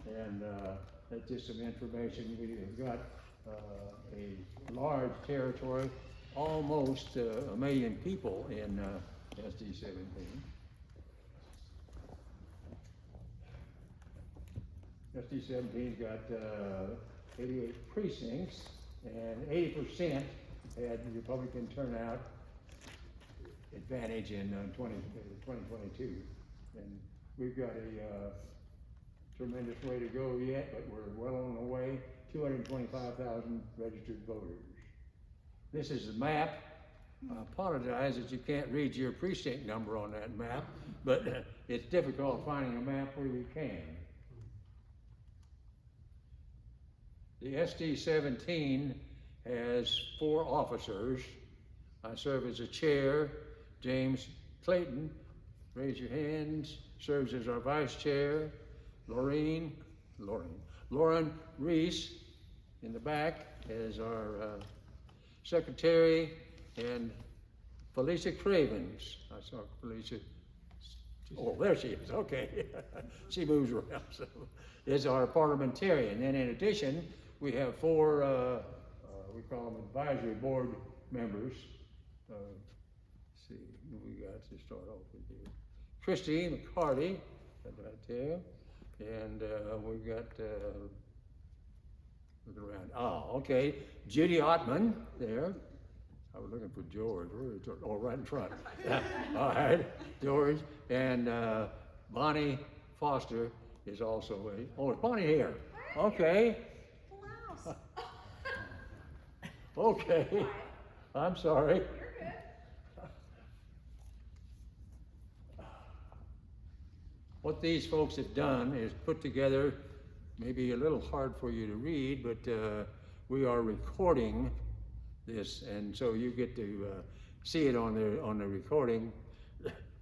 and that's just some information. We've got a large territory, almost a million people in SD17. SD17's got 88 precincts, and 80% had Republican turnout advantage in 2022. And we've got a tremendous way to go yet, but we're well on the way. 225,000 registered voters. This is the map. I apologize that you can't read your precinct number on that map, but it's difficult finding a map where you can. The SD17 has 4 officers. I serve as a chair. James Clayton, raise your hands, serves as our vice chair. Lauren Reese in the back as our secretary, and Felicia Cravens. I saw Felicia. Oh, there she is. Okay. She moves around. So, is our parliamentarian. And in addition, we have 4, we call them advisory board members. Let's see who we got to start off with here. Christy McCarty, right there. And we've got, looking around. Oh, okay. Judy Ottman there. I was looking for George. Where is George? Oh, right in front. All right, George. And Bonnie Foster is also a, oh, it's Bonnie here. Okay. Blouse. Okay. I'm sorry. You're good. What these folks have done is put together, maybe a little hard for you to read, but we are recording this, and so you get to see it on the recording.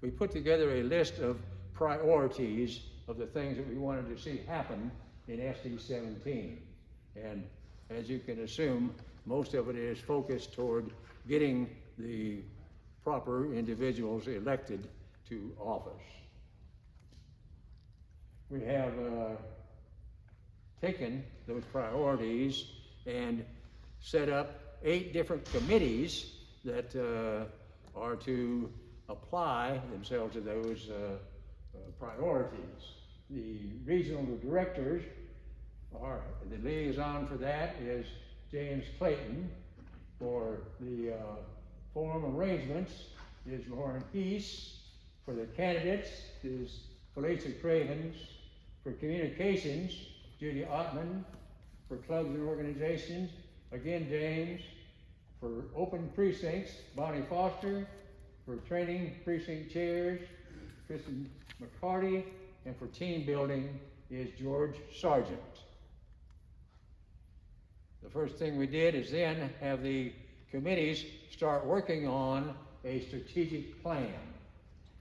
We put together a list of priorities of the things that we wanted to see happen in SD17. And as you can assume, most of it is focused toward getting the proper individuals elected to office. We have taken those priorities and set up 8 different committees that are to apply themselves to those priorities. The regional directors are, the liaison for that is James Clayton. For the forum arrangements is Lauren Heese. For the candidates is Felicia Cravens. For communications, Judy Ottman. For clubs and organizations, again James. For open precincts, Bonnie Foster. For training precinct chairs, Kristen McCarty. And for team building is George Sargent. The first thing we did is then have the committees start working on a strategic plan.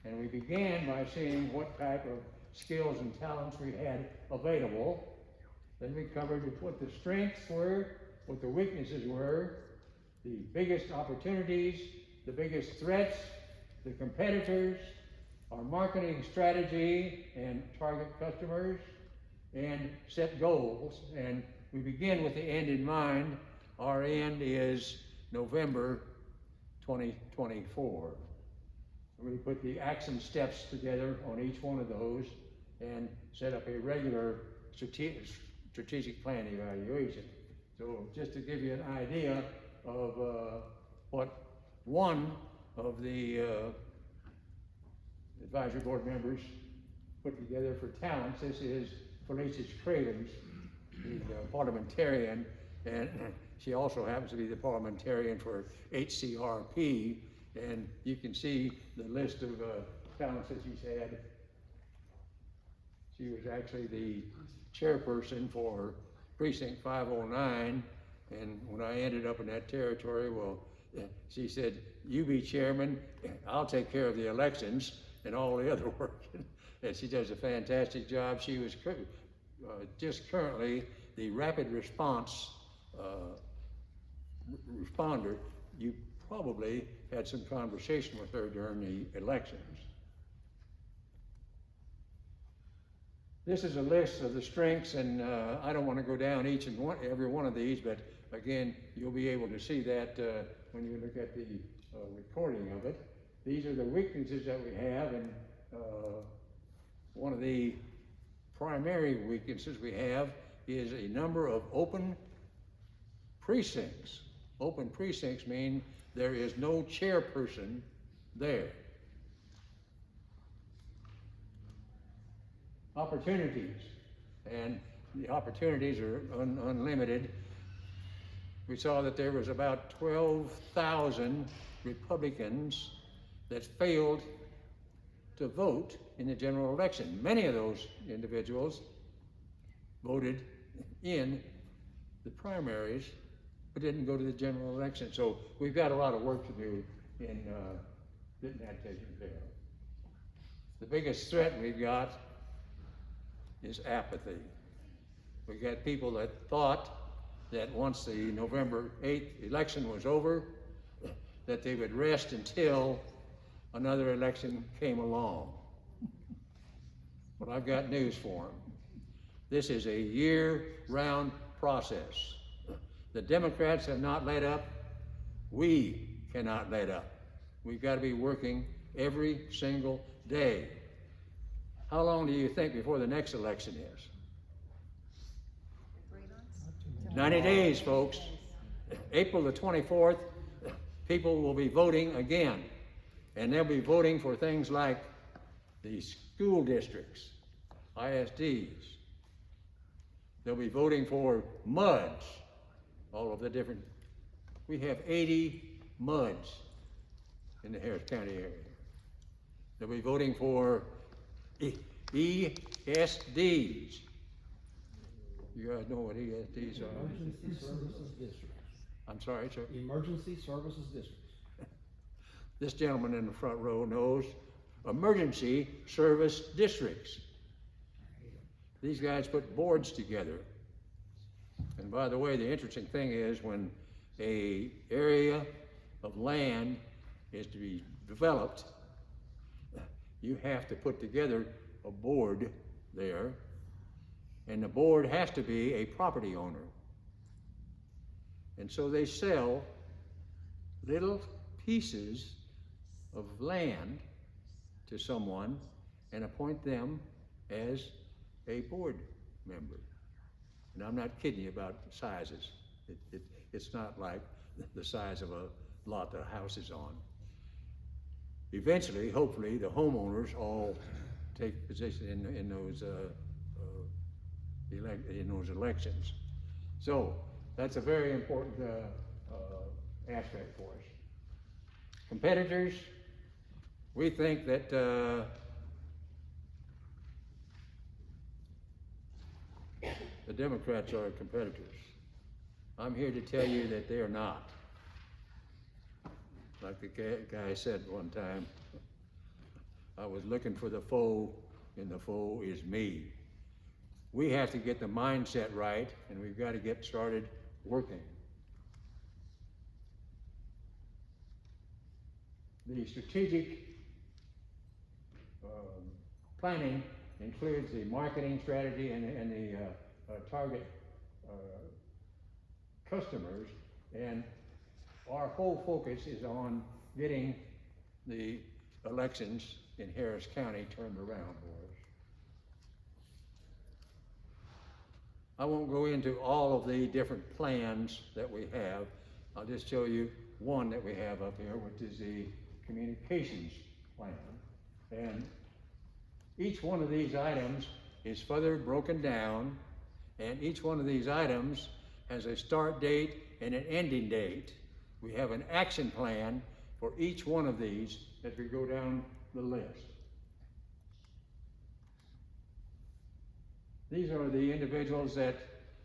And we began by seeing what type of skills and talents we had available. Then we covered what the strengths were, what the weaknesses were, the biggest opportunities, the biggest threats, the competitors, our marketing strategy and target customers, and set goals. And we begin with the end in mind. Our end is November 2024. We put the action steps together on each one of those and set up a regular strategic plan evaluation. So just to give you an idea of what one of the advisory board members put together for talents, this is Felicia Cravens, the parliamentarian, and she also happens to be the parliamentarian for HCRP, and you can see the list of talents that she's had. She was actually the chairperson for Precinct 509, and when I ended up in that territory, well, she said, you be chairman, I'll take care of the elections and all the other work. And she does a fantastic job. She was just currently the rapid response responder. You probably had some conversation with her during the elections. This is a list of the strengths, and I don't want to go down every one of these, but again, you'll be able to see that when you look at the recording of it. These are the weaknesses that we have, and one of the primary weaknesses we have is a number of open precincts. Open precincts mean there is no chairperson there. Opportunities, and the opportunities are unlimited. We saw that there was about 12,000 Republicans that failed to vote in the general election. Many of those individuals voted in the primaries, but didn't go to the general election. So we've got a lot of work to do in getting that taken care of. The biggest threat we've got is apathy. We got people that thought that once the November 8th election was over, that they would rest until another election came along. But I've got news for them. This is a year-round process. The Democrats have not let up. We cannot let up. We've got to be working every single day. How long do you think before the next election is? 3 months? 90 days, folks. April the 24th, people will be voting again. And they'll be voting for things like the school districts, ISDs. They'll be voting for MUDs, all of the different. We have 80 MUDs in the Harris County area. They'll be voting for ESDs. You guys know what ESDs are? Emergency Services Districts. I'm sorry, sir. Emergency Services Districts. This gentleman in the front row knows emergency service districts. These guys put boards together. And by the way, the interesting thing is when an area of land is to be developed, you have to put together a board there, and the board has to be a property owner. And so they sell little pieces of land to someone and appoint them as a board member. And I'm not kidding you about sizes. It's not like the size of a lot the house is on. Eventually, hopefully, the homeowners all take position in those elections. So that's a very important aspect for us. Competitors, we think that the Democrats are competitors. I'm here to tell you that they are not. Like the guy said one time, I was looking for the foe, and the foe is me. We have to get the mindset right, and we've got to get started working. The strategic planning includes the marketing strategy and the target customers, and our whole focus is on getting the elections in Harris County turned around for us. I won't go into all of the different plans that we have. I'll just show you one that we have up here, which is the communications plan. And each one of these items is further broken down, and each one of these items has a start date and an ending date. We have an action plan for each one of these as we go down the list. These are the individuals that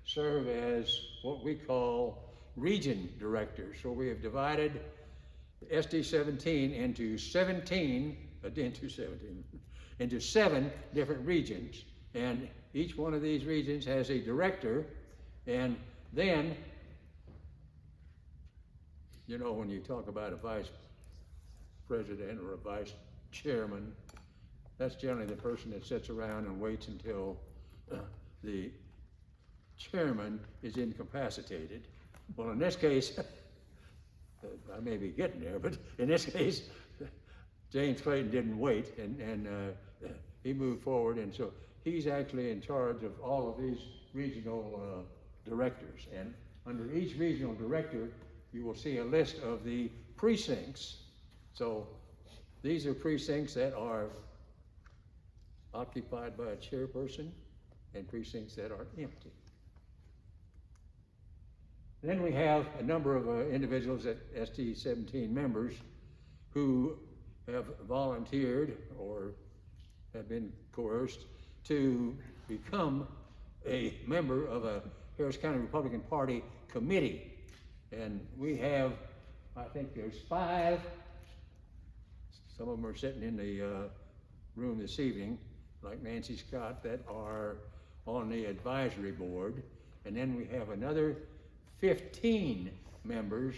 serve as what we call region directors. So we have divided SD 17 into 7 different regions. And each one of these regions has a director, and then, you know, when you talk about a vice president or a vice chairman, that's generally the person that sits around and waits until chairman is incapacitated. Well, in this case, I may be getting there, but in this case, James Clayton didn't wait, and he moved forward, and so he's actually in charge of all of these regional directors. And under each regional director, you will see a list of the precincts. So these are precincts that are occupied by a chairperson and precincts that are empty. Then we have a number of individuals at ST 17 members who have volunteered or have been coerced to become a member of a Harris County Republican Party committee. And we have, I think there's 5, some of them are sitting in the room this evening, like Nancy Scott, that are on the advisory board. And then we have another 15 members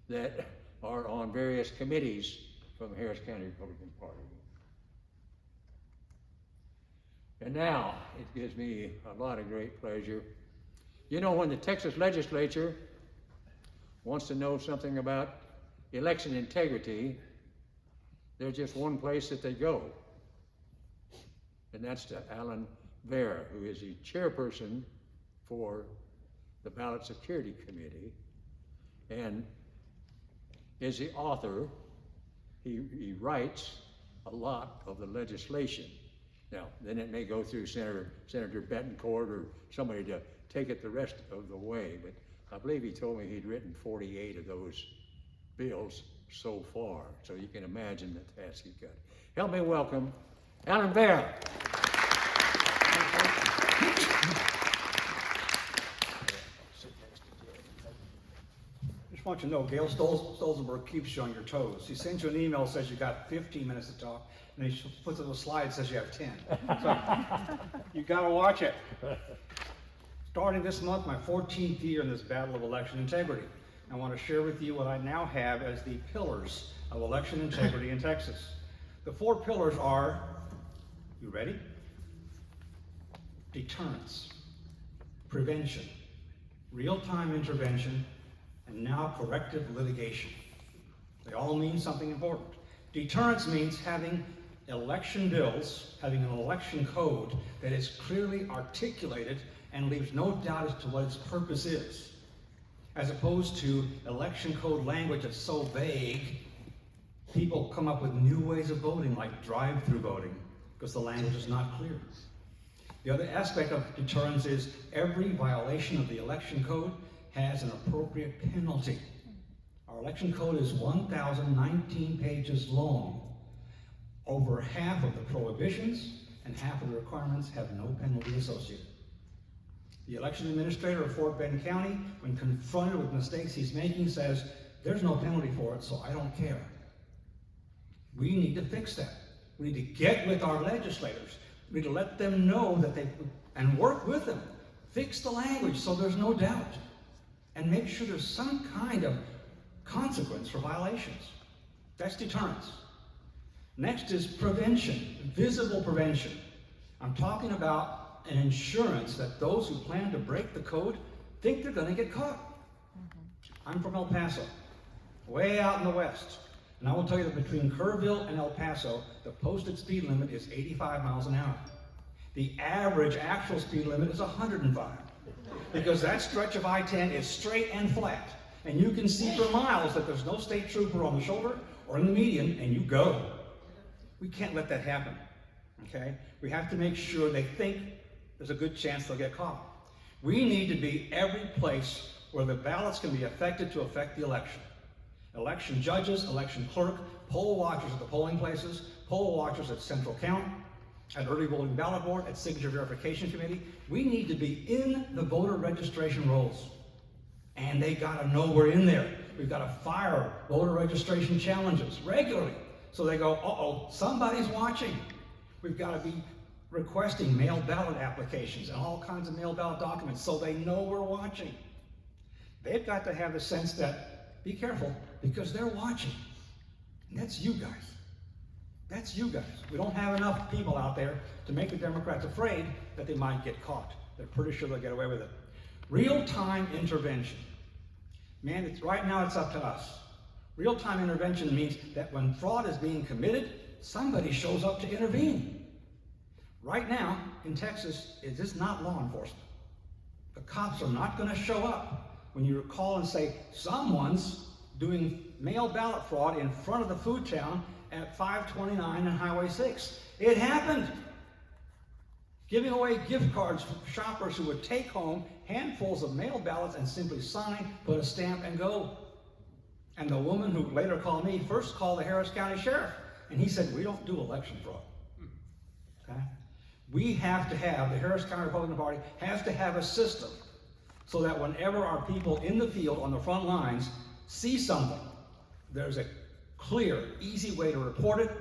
that are on various committees from the Harris County Republican Party. And now, it gives me a lot of great pleasure. You know, when the Texas legislature wants to know something about election integrity, there's just one place that they go. And that's to Alan Vera, who is the chairperson for the Ballot Security Committee, and is the author. He writes a lot of the legislation. Now, then it may go through Senator Betancourt or somebody to take it the rest of the way, but I believe he told me he'd written 48 of those bills so far, so you can imagine the task he's got. Help me welcome Alan Vera. I want you to know, Gail Stolzenberg keeps you on your toes. He sends you an email that says you got 15 minutes to talk, and he puts up a slide that says you have 10. So you got to watch it. Starting this month, my 14th year in this battle of election integrity, I want to share with you what I now have as the pillars of election integrity in Texas. The 4 pillars are, you ready? Deterrence, prevention, real-time intervention, and now corrective litigation. They all mean something important. Deterrence means having election bills, having an election code that is clearly articulated and leaves no doubt as to what its purpose is, as opposed to election code language that's so vague, people come up with new ways of voting, like drive-through voting, because the language is not clear. The other aspect of deterrence is every violation of the election code has an appropriate penalty. Our election code is 1,019 pages long. Over half of the prohibitions and half of the requirements have no penalty associated. The election administrator of Fort Bend County, when confronted with mistakes he's making, says, there's no penalty for it, so I don't care. We need to fix that. We need to get with our legislators. We need to let them know that and work with them. Fix the language so there's no doubt. And make sure there's some kind of consequence for violations. That's deterrence. Next is prevention, visible prevention. I'm talking about an insurance that those who plan to break the code think they're going to get caught. I'm from El Paso, way out in the west. And I will tell you that between Kerrville and El Paso, the posted speed limit is 85 miles an hour. The average actual speed limit is 105. Because that stretch of I-10 is straight and flat. And you can see for miles that there's no state trooper on the shoulder or in the median, and you go. We can't let that happen, okay? We have to make sure they think there's a good chance they'll get caught. We need to be every place where the ballots can be affected to affect the election. Election judges, election clerk, poll watchers at the polling places, poll watchers at central count, at early voting ballot board, at signature verification committee. We need to be in the voter registration rolls. And they gotta know we're in there. We've gotta fire voter registration challenges regularly. So they go, uh-oh, somebody's watching. We've gotta be requesting mail ballot applications and all kinds of mail ballot documents so they know we're watching. They've got to have the sense that, be careful, because they're watching. And that's you guys. That's you guys. We don't have enough people out there to make the Democrats afraid that they might get caught. They're pretty sure they'll get away with it. Real-time intervention. Man, right now it's up to us. Real-time intervention means that when fraud is being committed, somebody shows up to intervene. Right now, in Texas, it is not law enforcement. The cops are not going to show up when you call and say, someone's doing mail ballot fraud in front of the food town at 529 and Highway 6. It happened. Giving away gift cards for shoppers who would take home handfuls of mail ballots and simply sign, put a stamp, and go. And the woman who later called me first called the Harris County Sheriff, and he said, we don't do election fraud. Okay? We have to have, the Harris County Republican Party has to have a system so that whenever our people in the field on the front lines see something, there's a clear, easy way to report it,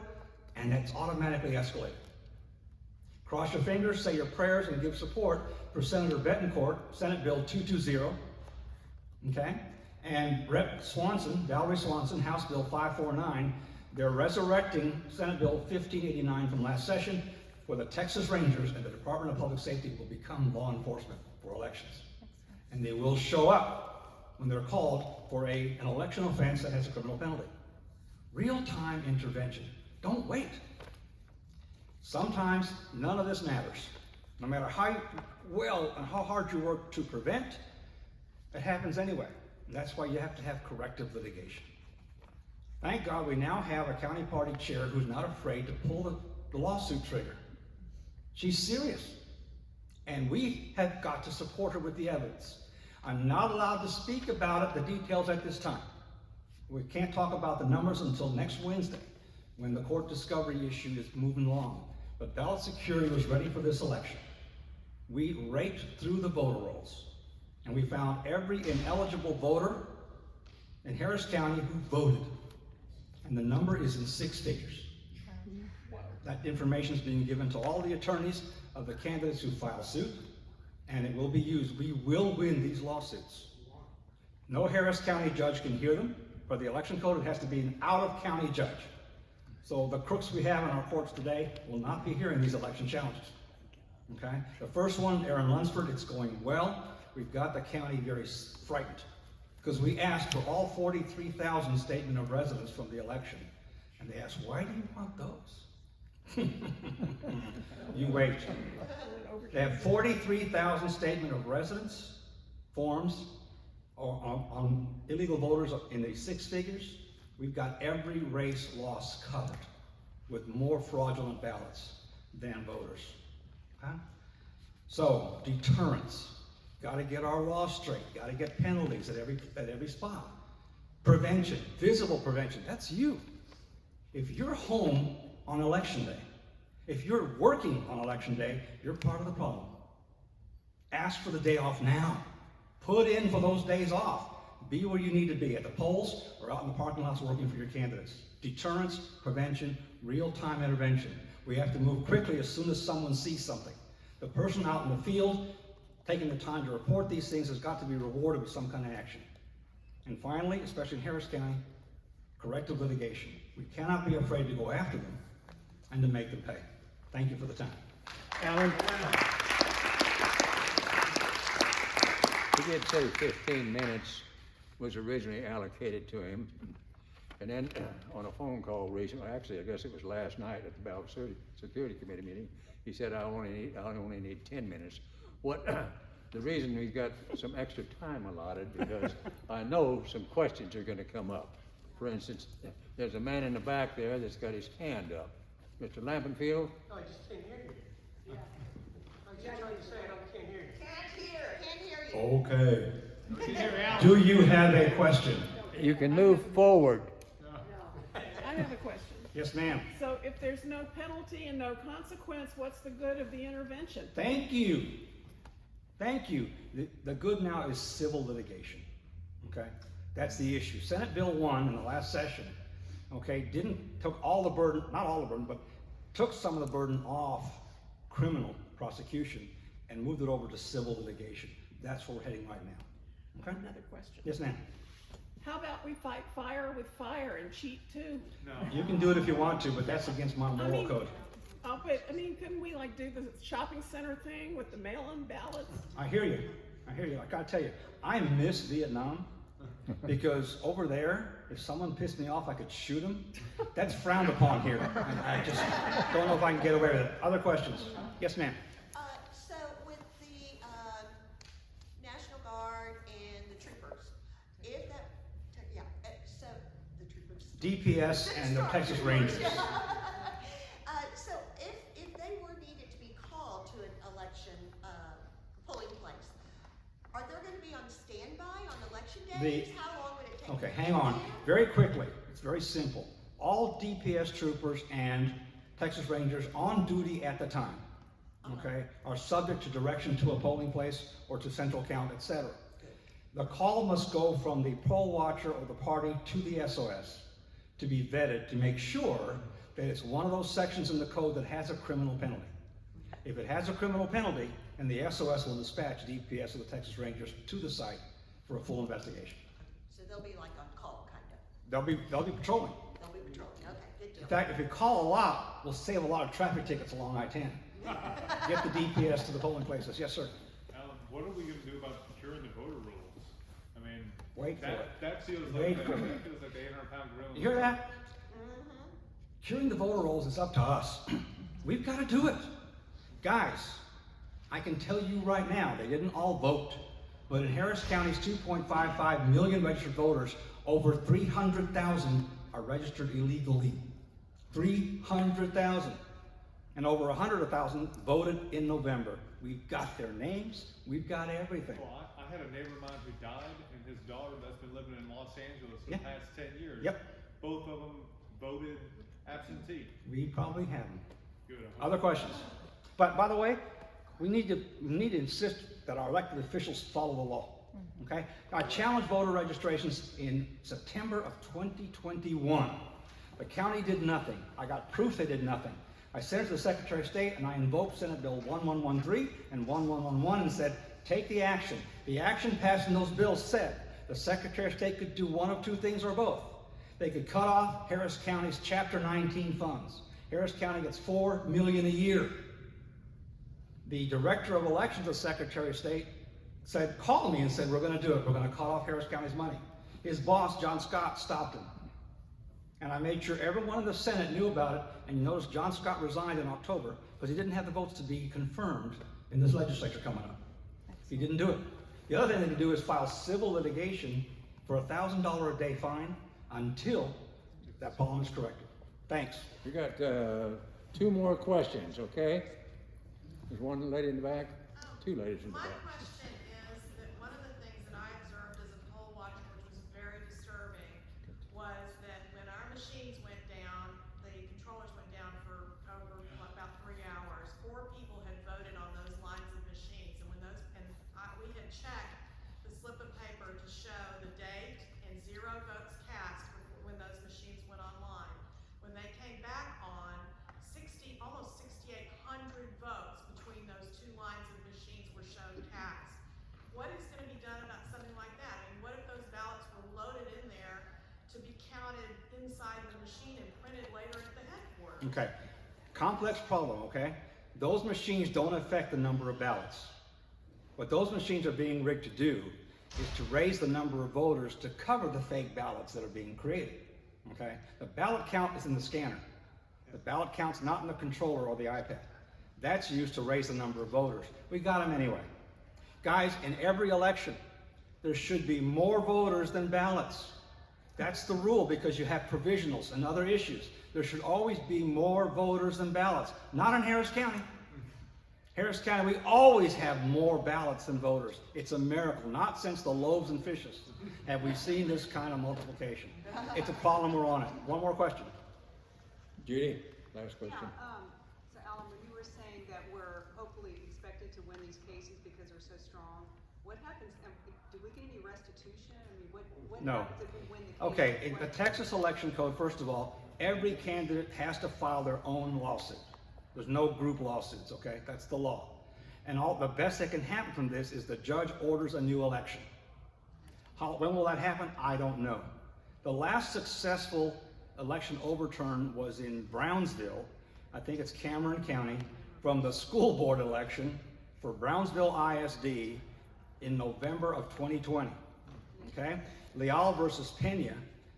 and it's automatically escalated. Cross your fingers, say your prayers, and give support for Senator Betancourt, Senate Bill 220, okay? And Rep. Swanson, Valerie Swanson, House Bill 549, they're resurrecting Senate Bill 1589 from last session, where the Texas Rangers and the Department of Public Safety will become law enforcement for elections. And they will show up when they're called for an election offense that has a criminal penalty. Real-time intervention. Don't wait. Sometimes none of this matters. No matter how well and how hard you work to prevent, it happens anyway. And that's why you have to have corrective litigation. Thank God we now have a county party chair who's not afraid to pull the lawsuit trigger. She's serious. And we have got to support her with the evidence. I'm not allowed to speak about it, the details at this time. We can't talk about the numbers until next Wednesday, when the court discovery issue is moving along. But ballot security was ready for this election. We raked through the voter rolls, and we found every ineligible voter in Harris County who voted. And the number is in 6 figures. That information is being given to all the attorneys of the candidates who file suit, and it will be used. We will win these lawsuits. No Harris County judge can hear them. For the election code, it has to be an out-of-county judge. So the crooks we have in our courts today will not be hearing these election challenges. Okay? The first one, Aaron Lunsford, it's going well. We've got the county very frightened because we asked for all 43,000 statement of residence from the election. And they asked, why do you want those? You wait. They have 43,000 statement of residence forms on illegal voters in the 6 figures. We've got every race loss covered with more fraudulent ballots than voters. Okay? So, deterrence. Got to get our law straight. Got to get penalties at every spot. Prevention, visible prevention. That's you. If you're home on election day, if you're working on election day, you're part of the problem. Ask for the day off now. Put in for those days off. Be where you need to be, at the polls or out in the parking lots working for your candidates. Deterrence, prevention, real-time intervention. We have to move quickly as soon as someone sees something. The person out in the field taking the time to report these things has got to be rewarded with some kind of action. And finally, especially in Harris County, corrective litigation. We cannot be afraid to go after them and to make them pay. Thank you for the time. Alan? He did say 15 minutes was originally allocated to him. And then on a phone call recently, actually I guess it was last night at the Ballot Security Committee meeting, he said I only need 10 minutes. What the reason we've got some extra time allotted because I know some questions are going to come up. For instance, there's a man in the back there that's got his hand up. Mr. Lampenfield? No, I just can't hear you. Yeah. I was just trying to say I can't hear you. Okay. I can hear Alan. Do you have a question? You can move forward. I have a question. Yes, ma'am. So if there's no penalty and no consequence, what's the good of the intervention? Thank you. Thank you. The good now is civil litigation. Okay? That's the issue. Senate Bill 1 in the last session, okay, took all the burden, not all the burden, but took some of the burden off criminal prosecution and moved it over to civil litigation. That's where we're heading right now. Okay? Another question. Yes, ma'am. How about we fight fire with fire and cheat too? You can do it if you want to, but that's against my moral code. But couldn't we like do the shopping center thing with the mail-in ballots? I hear you. I hear you. I gotta tell you, I miss Vietnam because over there, if someone pissed me off, I could shoot them. That's frowned upon here. I just don't know if I can get away with it. Other questions? Yes, ma'am. So with the National Guard and the troopers, if that, yeah, so the troopers. DPS and the Texas Rangers. So if they were needed to be called to an election polling place, are they going to be on standby on election days? How long would it take? Okay, hang on. Very quickly. It's very simple. All DPS troopers and Texas Rangers on duty at the time, okay, are subject to direction to a polling place or to central count, etc. The call must go from the poll watcher or the party to the SOS to be vetted to make sure that it's one of those sections in the code that has a criminal penalty. If it has a criminal penalty, then the SOS will dispatch DPS or the Texas Rangers to the site for a full investigation. So they'll be like on call, kind of. They'll be patrolling. They'll be patrolling. Okay, good deal. In fact, if you call a lot, we'll save a lot of traffic tickets along I-10. Get the DPS to the polling places. Yes, sir. Alan, what are we gonna do about securing the voter rolls? I mean, Wait for it. that feels Wait like, for that it. feels like the 800-pound gorilla. You hear that? Curing the voter rolls is up to us. We've got to do it. Guys, I can tell you right now, they didn't all vote, but in Harris County's 2.55 million registered voters, over 300,000 are registered illegally. 300,000. And over 100,000 voted in November. We've got their names, we've got everything. Well, I had a neighbor of mine who died, and his daughter that's been living in Los Angeles for Yeah. the past 10 years. Yep. Both of them voted absentee. We probably have them. Good. Other questions? But by the way, we need to insist that our elected officials follow the law. Okay? I challenged voter registrations in September of 2021. The county did nothing. I got proof they did nothing. I sent it to the Secretary of State and I invoked Senate Bill 1113 and 1111 and said, take the action. The action passed in those bills said the Secretary of State could do one of two things or both. They could cut off Harris County's Chapter 19 funds. Harris County gets $4 million a year. The Director of Elections, the Secretary of State, called me and said, we're going to do it. We're going to cut off Harris County's money. His boss, John Scott, stopped him. And I made sure everyone in the Senate knew about it. And you notice John Scott resigned in October because he didn't have the votes to be confirmed in this legislature coming up. He didn't do it. The other thing they can do is file civil litigation for a $1,000 a day fine until that problem is corrected. Thanks. We got two more questions, okay? There's one lady in the back, two ladies in the My back. question is that one of the things that I observed as a poll watcher, which was very disturbing, was that when our machines went down, the controllers went down for over about 3 hours. 4 people had voted on those lines of machines, and we had checked the slip of paper to show the date and 0 votes cast when those machines went online. When they came back on, almost 6,800 votes between those 2 lines of machines were shown cast. What is going to be done about something like that? I mean, what if those ballots were loaded in there to be counted inside the machine and printed later at the headquarters? Okay. Complex problem, okay? Those machines don't affect the number of ballots. What those machines are being rigged to do is to raise the number of voters to cover the fake ballots that are being created, okay? The ballot count is in the scanner. The ballot count's not in the controller or the iPad. That's used to raise the number of voters. We got them anyway. Guys, in every election, there should be more voters than ballots. That's the rule because you have provisionals and other issues. There should always be more voters than ballots. Not in Harris County. Harris County, we always have more ballots than voters. It's a miracle. Not since the loaves and fishes have we seen this kind of multiplication. It's a problem, we're on it. One more question. Judy, last question. So Alan, when you were saying that we're hopefully expected to win these cases because they're so strong, what happens, do we get any restitution? I mean, what No. happens if we win the case? Okay, in the Texas election code, first of all, every candidate has to file their own lawsuit. There's no group lawsuits, okay? That's the law. And the best that can happen from this is the judge orders a new election. When will that happen? I don't know. The last successful election overturn was in Brownsville, I think it's Cameron County, from the school board election for Brownsville ISD. in November of 2020. Okay? Leal versus Pena.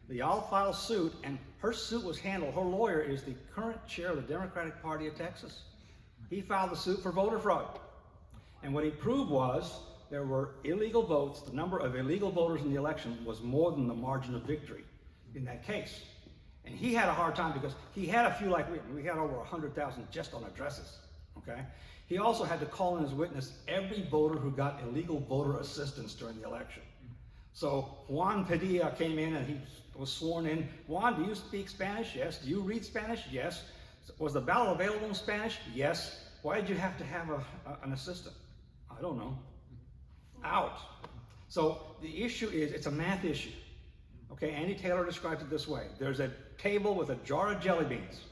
Leal filed suit, and her suit was handled. Her lawyer is the current chair of the Democratic Party of Texas. He filed the suit for voter fraud. And what he proved was there were illegal votes. The number of illegal voters in the election was more than the margin of victory in that case. And he had a hard time because he had a few like we had over 100,000 just on addresses, okay? He also had to call in as witness every voter who got illegal voter assistance during the election. So Juan Padilla came in and he was sworn in. Juan, do you speak Spanish? Yes. Do you read Spanish? Yes. Was the ballot available in Spanish? Yes. Why did you have to have an assistant? I don't know. Out. So the issue is, it's a math issue. Okay, Andy Taylor describes it this way. There's a table with a jar of jelly beans.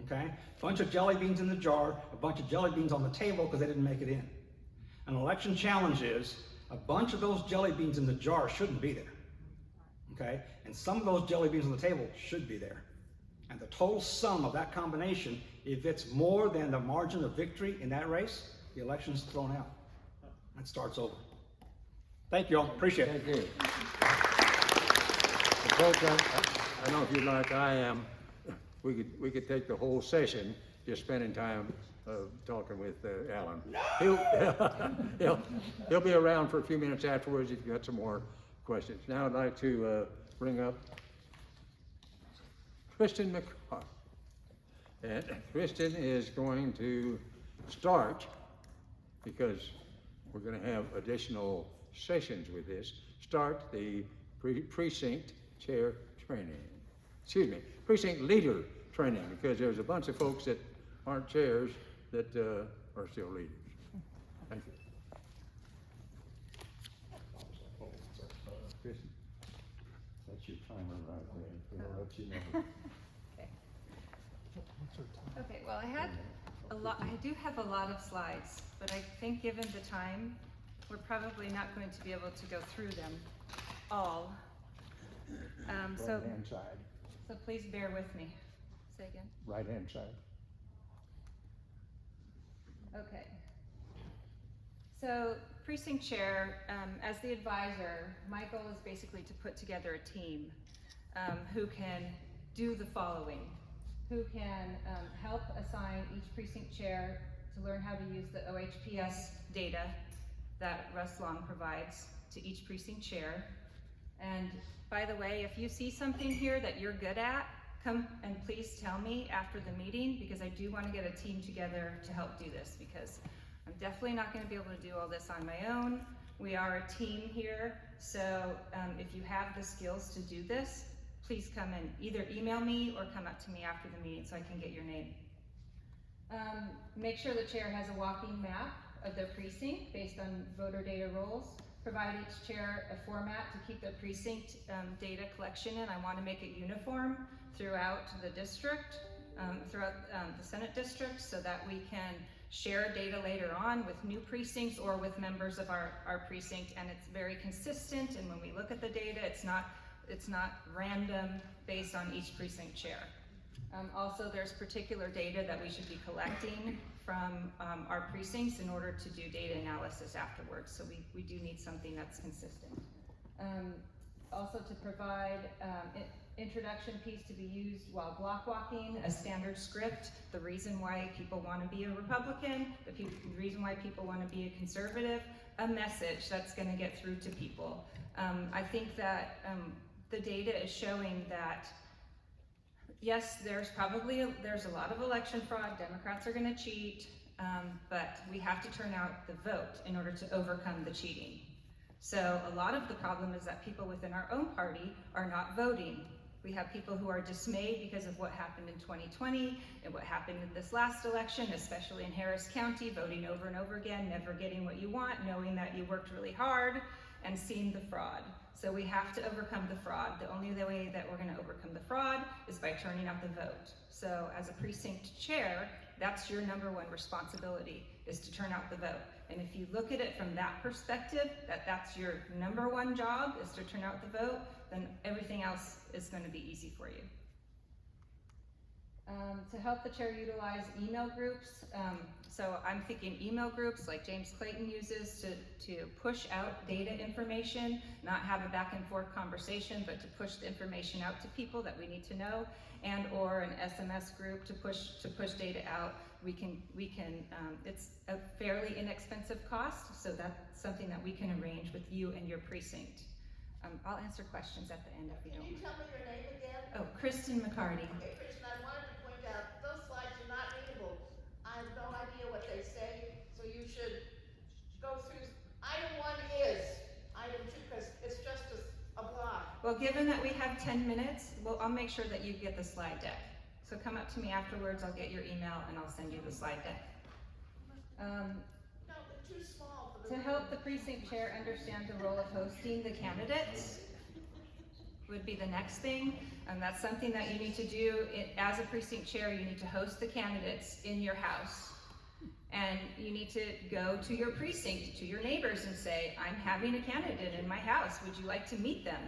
Okay, a bunch of jelly beans in the jar, a bunch of jelly beans on the table because they didn't make it in. An election challenge is a bunch of those jelly beans in the jar shouldn't be there. Okay, and some of those jelly beans on the table should be there. And the total sum of that combination, if it's more than the margin of victory in that race, the election's thrown out. It starts over. Thank you all. Appreciate it. Thank you. Folks, I know if you'd like, I am, we could take the whole session just spending time talking with Alan. He'll be around for a few minutes afterwards if you've got some more questions. Now I'd like to bring up Kristen McCarr. And Kristen is going to start, because we're going to have additional sessions with this, start the precinct chair training. Excuse me, precinct leader training, because there's a bunch of folks that aren't chairs that are still leaders. Thank you. Kristen, that's your timer right there. I'll let you know. Okay, well, I do have a lot of slides, but I think given the time, we're probably not going to be able to go through them all. So Right-hand side, please bear with me. Say again? right-hand side. Okay. So precinct chair, as the advisor, my goal is basically to put together a team who can do the following. Who can help assign each precinct chair to learn how to use the OHPS data that Russ Long provides to each precinct chair. And by the way, if you see something here that you're good at, come and please tell me after the meeting, because I do want to get a team together to help do this, because I'm definitely not going to be able to do all this on my own. We are a team here, so if you have the skills to do this, please come and either email me or come up to me after the meeting so I can get your name. Make sure the chair has a walking map of their precinct based on voter data roles. Provide each chair a format to keep their precinct data collection in. I want to make it uniform throughout the district, throughout the Senate district, so that we can share data later on with new precincts or with members of our precinct, and it's very consistent. And when we look at the data, it's not random based on each precinct chair. Also, there's particular data that we should be collecting from our precincts in order to do data analysis afterwards. So we do need something that's consistent. Also to provide introduction piece to be used while block walking, a standard script, the reason why people want to be a Republican, the reason why people want to be a conservative, a message that's going to get through to people. I think that the data is showing that yes, there's a lot of election fraud. Democrats are going to cheat, but we have to turn out the vote in order to overcome the cheating. So a lot of the problem is that people within our own party are not voting. We have people who are dismayed because of what happened in 2020 and what happened in this last election, especially in Harris County, voting over and over again, never getting what you want, knowing that you worked really hard, and seeing the fraud. So we have to overcome the fraud. The only way that we're going to overcome the fraud is by turning out the vote. So as a precinct chair, that's your number one responsibility, is to turn out the vote. And if you look at it from that perspective, that's your number one job, is to turn out the vote, then everything else is going to be easy for you. To help the chair utilize email groups, so I'm thinking email groups like James Clayton uses to push out data information, not have a back and forth conversation, but to push the information out to people that we need to know, and or an SMS group to push data out. We can it's a fairly inexpensive cost, so that's something that we can arrange with you and your precinct. I'll answer questions at the end if you Can don't. you tell me your name again? Oh, Kristen McCarty. Okay, Kristen, I wanted to point out, those slides are not readable. I have no idea what they say, so you should go through. Item 1 is, item 2, because it's just a block. Well, given that we have 10 minutes, well, I'll make sure that you get the slide deck. So come up to me afterwards, I'll get your email and I'll send you the slide deck. No, they're too small for the. To help the precinct chair understand the role of hosting the candidates would be the next thing. And that's something that you need to do. As a precinct chair, you need to host the candidates in your house. And you need to go to your precinct, to your neighbors and say, I'm having a candidate in my house, would you like to meet them?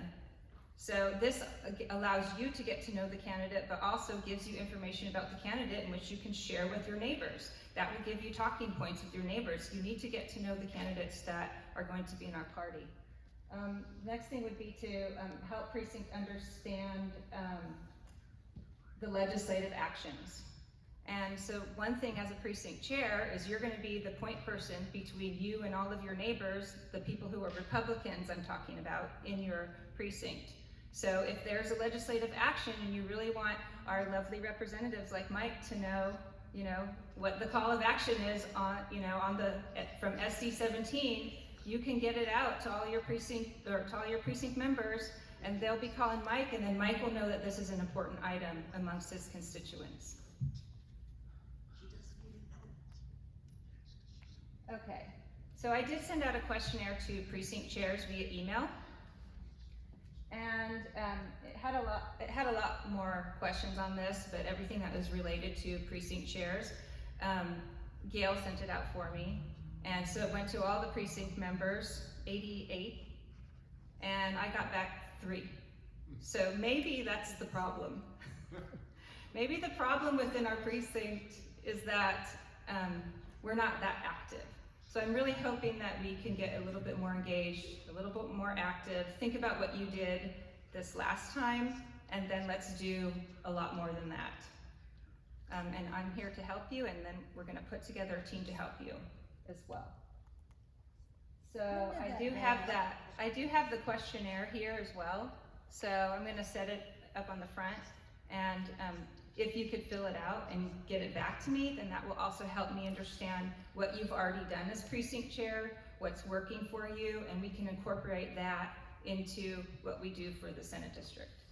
So this allows you to get to know the candidate, but also gives you information about the candidate in which you can share with your neighbors. That will give you talking points with your neighbors. You need to get to know the candidates that are going to be in our party. Next thing would be to help precinct understand the legislative actions. And so one thing as a precinct chair is you're gonna be the point person between you and all of your neighbors, the people who are Republicans I'm talking about, in your precinct. So if there's a legislative action and you really want our lovely representatives like Mike to know, you know, what the call of action is on, you know, from SD 17, you can get it out to all your precinct members, and they'll be calling Mike, and then Mike will know that this is an important item amongst his constituents. Okay, so I did send out a questionnaire to precinct chairs via email, and it had a lot more questions on this, but everything that was related to precinct chairs, Gail sent it out for me, and so it went to all the precinct members, 88, and I got back 3. So maybe that's the problem. Maybe the problem within our precinct is that we're not that active. So I'm really hoping that we can get a little bit more engaged, a little bit more active. Think about what you did this last time, and then let's do a lot more than that. And I'm here to help you, and then we're gonna put together a team to help you as well. So I do have the questionnaire here as well. So I'm gonna set it up on the front, and if you could fill it out and get it back to me, then that will also help me understand what you've already done as precinct chair, what's working for you, and we can incorporate that into what we do for the Senate district.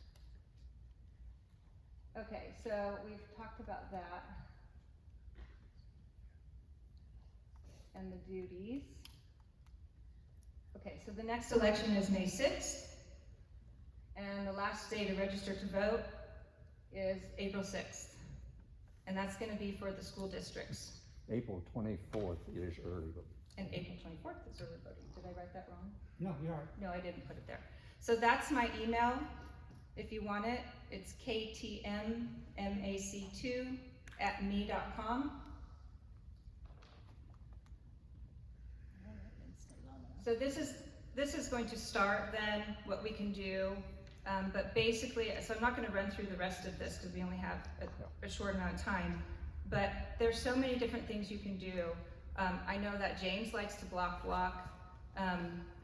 Okay, so we've talked about that and the duties. Okay, so the next election is May 6th, and the last day to register to vote is April 6th, and that's gonna be for the school districts. April 24th is early voting. And April 24th is early voting. Did I write that wrong? No, you are. No, I didn't put it there. So that's my email, if you want it. It's ktmmac2@me.com. So this is going to start then what we can do. But basically, so I'm not going to run through the rest of this because we only have a short amount of time, but there's so many different things you can do. I know that James likes to block.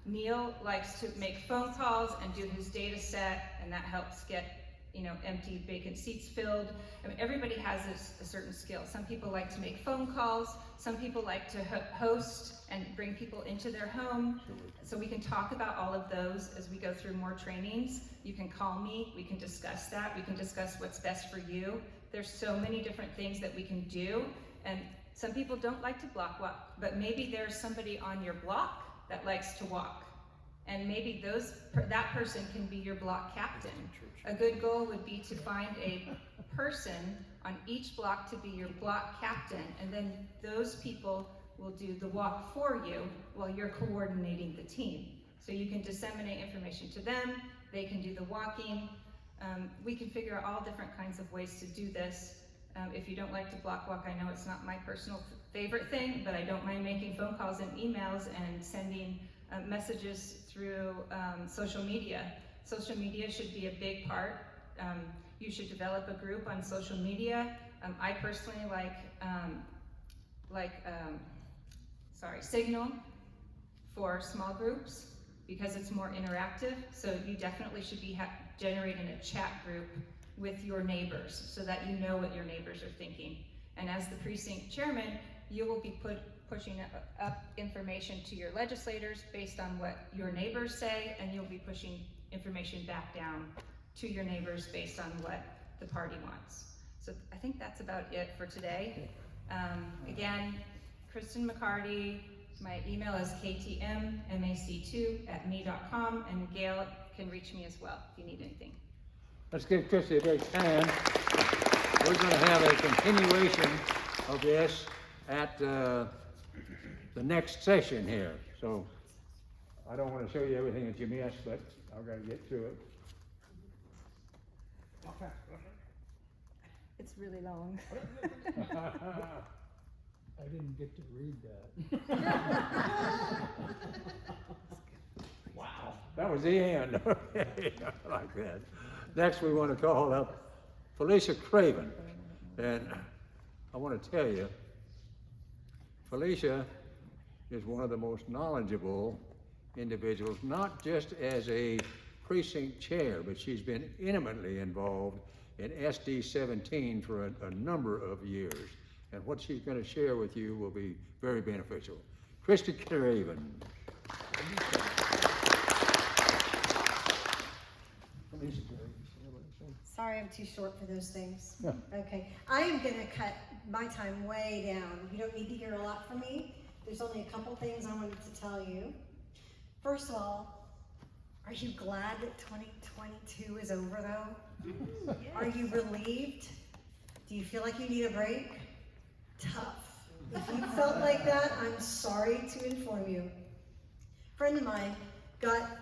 Neil likes to make phone calls and do his data set, and that helps get, you know, empty vacant seats filled. I mean, everybody has a certain skill. Some people like to make phone calls. Some people like to host and bring people into their home. So we can talk about all of those as we go through more trainings. You can call me, we can discuss that. We can discuss what's best for you. There's so many different things that we can do. And some people don't like to block walk, but maybe there's somebody on your block that likes to walk. And maybe that person can be your block captain. A good goal would be to find a person on each block to be your block captain, and then those people will do the walk for you while you're coordinating the team. So you can disseminate information to them, they can do the walking. We can figure out all different kinds of ways to do this, If you don't like to block walk, I know it's not my personal favorite thing, but I don't mind making phone calls and emails and sending messages through social media. Social media should be a big part. You should develop a group on social media. I personally like Signal for small groups because it's more interactive. So you definitely should be generating a chat group with your neighbors so that you know what your neighbors are thinking. And as the precinct chairman, you will be pushing up information to your legislators based on what your neighbors say, and you'll be pushing information back down to your neighbors based on what the party wants. So I think that's about it for today. Again, Kristen McCarty, my email is ktmmac2@me.com, and Gail can reach me as well if you need anything. Let's give Christy a big hand. We're going to have a continuation of this at the next session here. So I don't want to show you everything that you missed, but I've got to get through it. It's really long. I didn't get to read that. Wow. That was the end. Okay, I like that. Next, we want to call up Felicia Craven. And I want to tell you, Felicia is one of the most knowledgeable individuals, not just as a precinct chair, but she's been intimately involved in SD 17 for a number of years. And what she's going to share with you will be very beneficial. Christy Craven. Sorry, I'm too short for those things. Yeah. Okay, I am gonna cut my time way down. You don't need to hear a lot from me. There's only a couple things I wanted to tell you. First of all, are you glad that 2022 is over though? Yes. Are you relieved? Do you feel like you need a break? Tough. If you felt like that, I'm sorry to inform you. A friend of mine got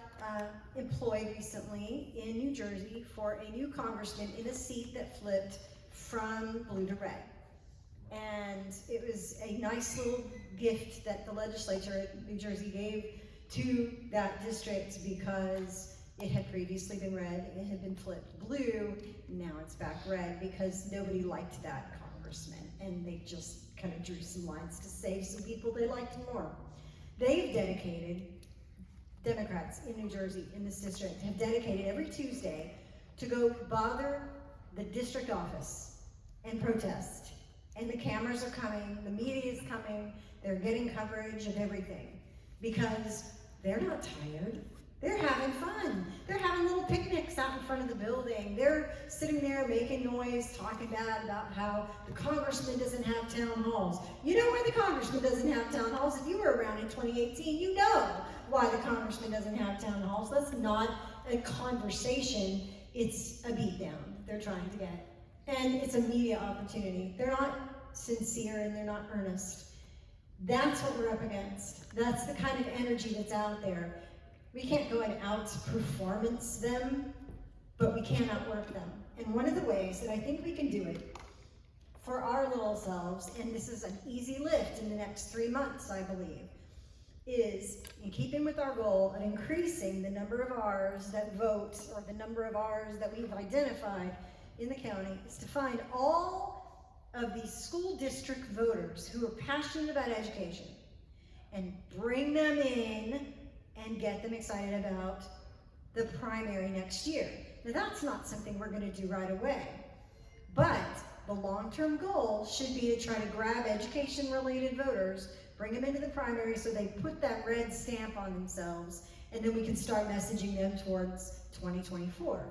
employed recently in New Jersey for a new congressman in a seat that flipped from blue to red. And it was a nice little gift that the legislature of New Jersey gave to that district because it had previously been red, it had been flipped blue, now it's back red because nobody liked that congressman and they just kind of drew some lines to save some people they liked more. They've dedicated, Democrats in New Jersey, in this district, have dedicated every Tuesday to go bother the district office and protest. And the cameras are coming, the media is coming, they're getting coverage of everything. Because they're not tired, they're having fun. They're having little picnics out in front of the building. They're sitting there making noise, talking bad about how the congressman doesn't have town halls. You know why the congressman doesn't have town halls? If you were around in 2018, you know why the congressman doesn't have town halls. That's not a conversation, it's a beatdown they're trying to get. And it's a media opportunity. They're not sincere and they're not earnest. That's what we're up against. That's the kind of energy that's out there. We can't go and out-performance them, but we can outwork them. And one of the ways that I think we can do it for our little selves, and this is an easy lift in the next 3 months, I believe, is in keeping with our goal of increasing the number of R's that vote, or the number of R's that we've identified in the county, is to find all of these school district voters who are passionate about education and bring them in and get them excited about the primary next year. Now that's not something we're going to do right away, but the long-term goal should be to try to grab education-related voters, bring them into the primary so they put that red stamp on themselves, and then we can start messaging them towards 2024.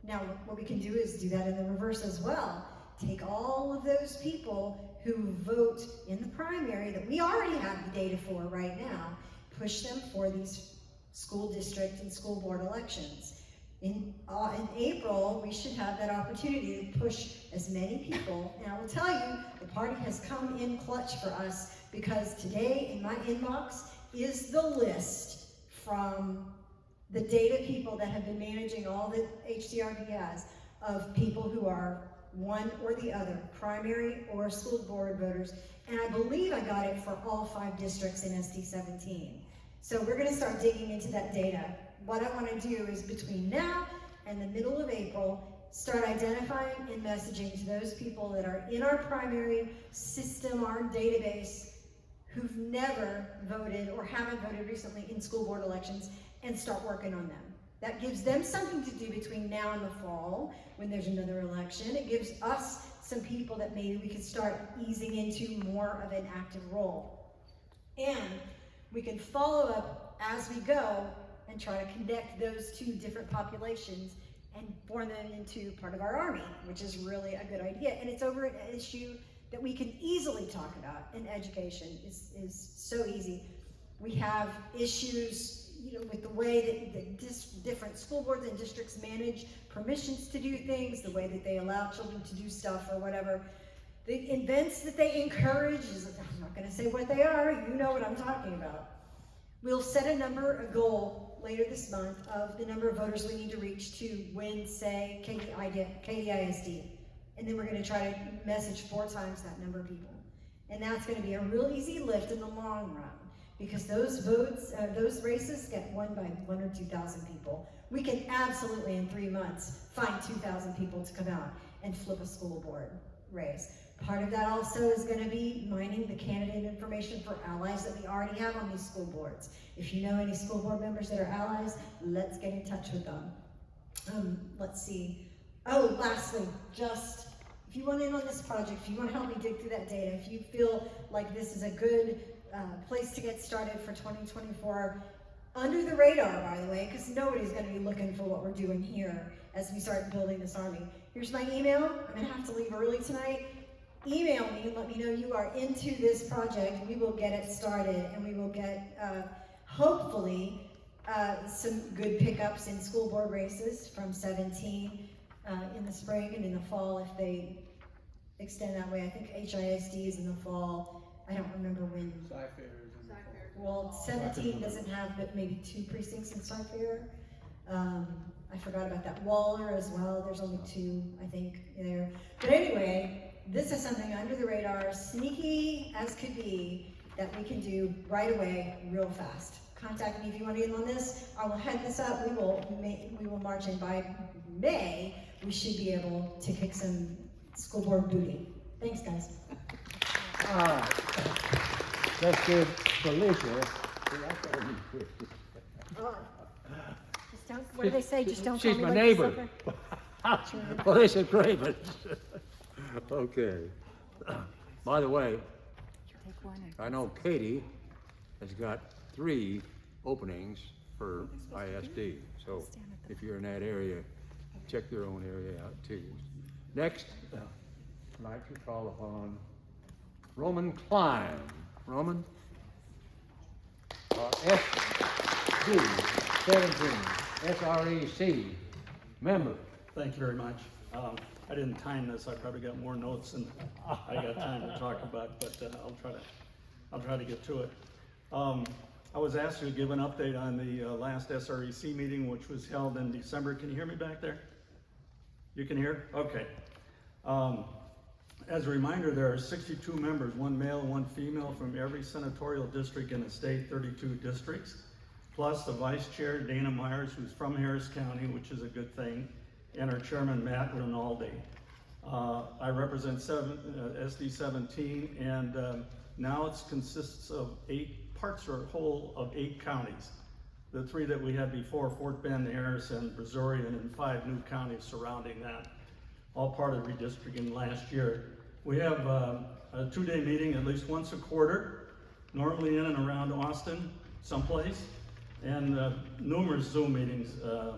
Now what we can do is do that in the reverse as well. Take all of those people who vote in the primary that we already have the data for right now, push them for these school district and school board elections. In April, we should have that opportunity to push as many people. And I will tell you, the party has come in clutch for us because today in my inbox is the list from the data people that have been managing all that HDRD has of people who are one or the other, primary or school board voters. And I believe I got it for all 5 districts in SD 17. So we're gonna start digging into that data. What I wanna do is between now and the middle of April, start identifying and messaging to those people that are in our primary system, our database, who've never voted or haven't voted recently in school board elections, and start working on them. That gives them something to do between now and the fall, when there's another election. It gives us some people that maybe we could start easing into more of an active role. And we can follow up as we go and try to connect those 2 different populations and form them into part of our army, which is really a good idea. And it's over an issue that we can easily talk about, and education is so easy. We have issues, you know, with the way that different school boards and districts manage permissions to do things, the way that they allow children to do stuff or whatever. The events that they encourage, I'm not gonna say what they are, you know what I'm talking about. We'll set a goal later this month of the number of voters we need to reach to win, say, KDISD. And then we're gonna try to message 4 times that number of people. And that's gonna be a real easy lift in the long run, because those votes, those races get won by 1 or 2,000 people. We can absolutely in 3 months find 2,000 people to come out and flip a school board race. Part of that also is going to be mining the candidate information for allies that we already have on these school boards. If you know any school board members that are allies, let's get in touch with them. Let's see. Oh, lastly, just if you want in on this project, if you want to help me dig through that data, if you feel like this is a good place to get started for 2024, under the radar, by the way, because nobody's going to be looking for what we're doing here as we start building this army. Here's my email. I'm going to have to leave early tonight. Email me and let me know you are into this project. We will get it started, and we will get, hopefully, some good pickups in school board races from 17 in the spring and in the fall if they extend that way. I think HISD is in the fall. I don't remember when. Well, 17 doesn't have but maybe 2 precincts in Cy-Fair. I forgot about that. Waller as well. There's only 2, I think, there. But anyway, this is something under the radar, sneaky as could be, that we can do right away, real fast. Contact me if you want to get in on this. I will head this up. We will march in by May. We should be able to kick some school board booty. Thanks, guys. That's good for leisure. Just don't, what do they say? Just don't call She's me my like a neighbor. sucker. Well, they said great, but, okay. By the way, I know Katie has got 3 openings for ISD, so if you're in that area, check your own area out too. Next, I'd like to call upon Roman Klein. Roman? SD 17, SREC, member. Thank you very much. I didn't time this. I probably got more notes than I got time to talk about, but I'll try to get to it. I was asked to give an update on the last SREC meeting, which was held in December. Can you hear me back there? You can hear? Okay. As a reminder, there are 62 members, 1 male, 1 female, from every senatorial district in the state, 32 districts, plus the vice chair, Dana Myers, who's from Harris County, which is a good thing, and our chairman, Matt Rinaldi. I represent SD 17, and now it consists of 8 parts or whole of 8 counties. The 3 that we had before, Fort Bend, Harrison, Brazoria, and 5 new counties surrounding that, all part of redistricting last year. We have a 2-day meeting at least once a quarter, normally in and around Austin, someplace, and numerous Zoom meetings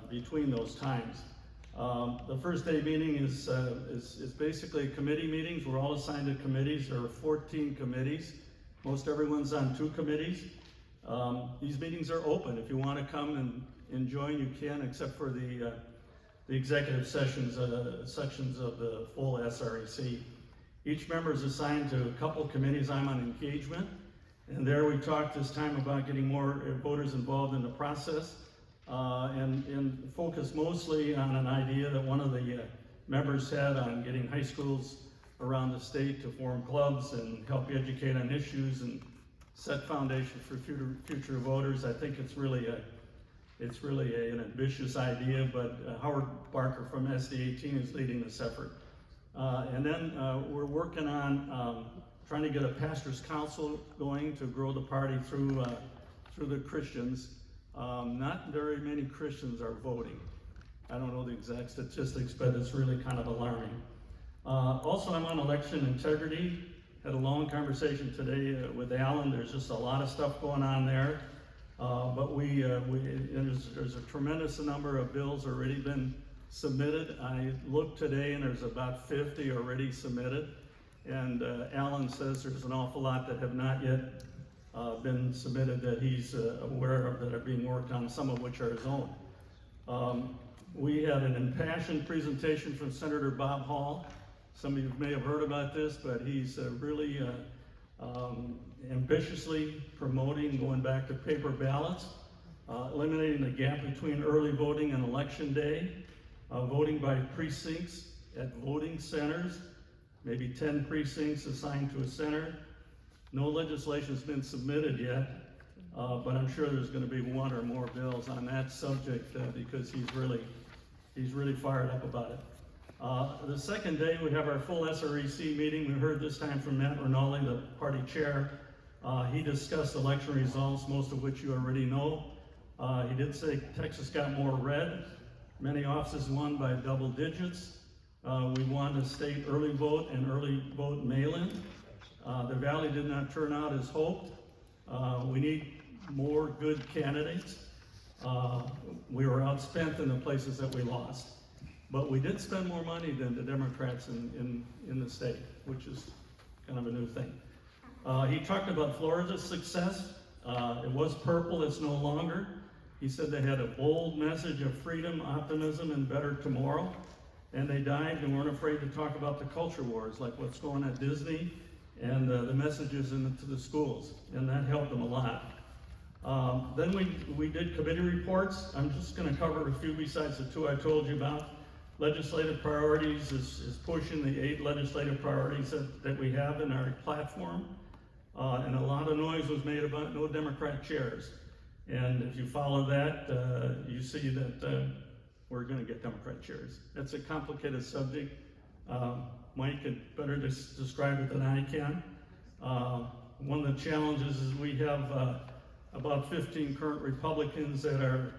between those times. The first day meeting is basically committee meetings. We're all assigned to committees. There are 14 committees. Most everyone's on 2 committees. These meetings are open. If you want to come and join, you can, except for the executive sections of the full SREC. Each member is assigned to a couple of committees. I'm on engagement, and there we talked this time about getting more voters involved in the process, and focus mostly on an idea that one of the members had on getting high schools around the state to form clubs and help educate on issues and set foundation for future voters. I think it's really an ambitious idea, but Howard Barker from SD 18 is leading this effort. And then we're working on trying to get a pastor's council going to grow the party through the Christians. Not very many Christians are voting. I don't know the exact statistics, but it's really kind of alarming. Also, I'm on election integrity. Had a long conversation today with Alan. There's just a lot of stuff going on there. But there's a tremendous number of bills already been submitted. I looked today and there's about 50 already submitted. And Alan says there's an awful lot that have not yet been submitted that he's aware of that are being worked on, some of which are his own. We had an impassioned presentation from Senator Bob Hall. Some of you may have heard about this, but he's really ambitiously promoting going back to paper ballots, eliminating the gap between early voting and election day, voting by precincts at voting centers, maybe 10 precincts assigned to a center. No legislation has been submitted yet, but I'm sure there's going to be one or more bills on that subject because he's really fired up about it. The second day we have our full SREC meeting. We heard this time from Matt Rinaldi, the party chair. He discussed election results, most of which you already know. He did say Texas got more red. Many offices won by double digits. We won the state early vote and early vote mail-in. The Valley did not turn out as hoped. We need more good candidates. We were outspent in the places that we lost. But we did spend more money than the Democrats in the state, which is kind of a new thing. He talked about Florida's success. It was purple, it's no longer. He said they had a bold message of freedom, optimism, and better tomorrow. And they dived and weren't afraid to talk about the culture wars, like what's going on at Disney and the messages into the schools. And that helped them a lot. Then we did committee reports. I'm just going to cover a few besides the two I told you about. Legislative priorities is pushing the 8 legislative priorities that we have in our platform. And a lot of noise was made about no Democrat chairs. And if you follow that, you see that we're going to get Democrat chairs. It's a complicated subject. Mike could better describe it than I can. One of the challenges is we have about 15 current Republicans that are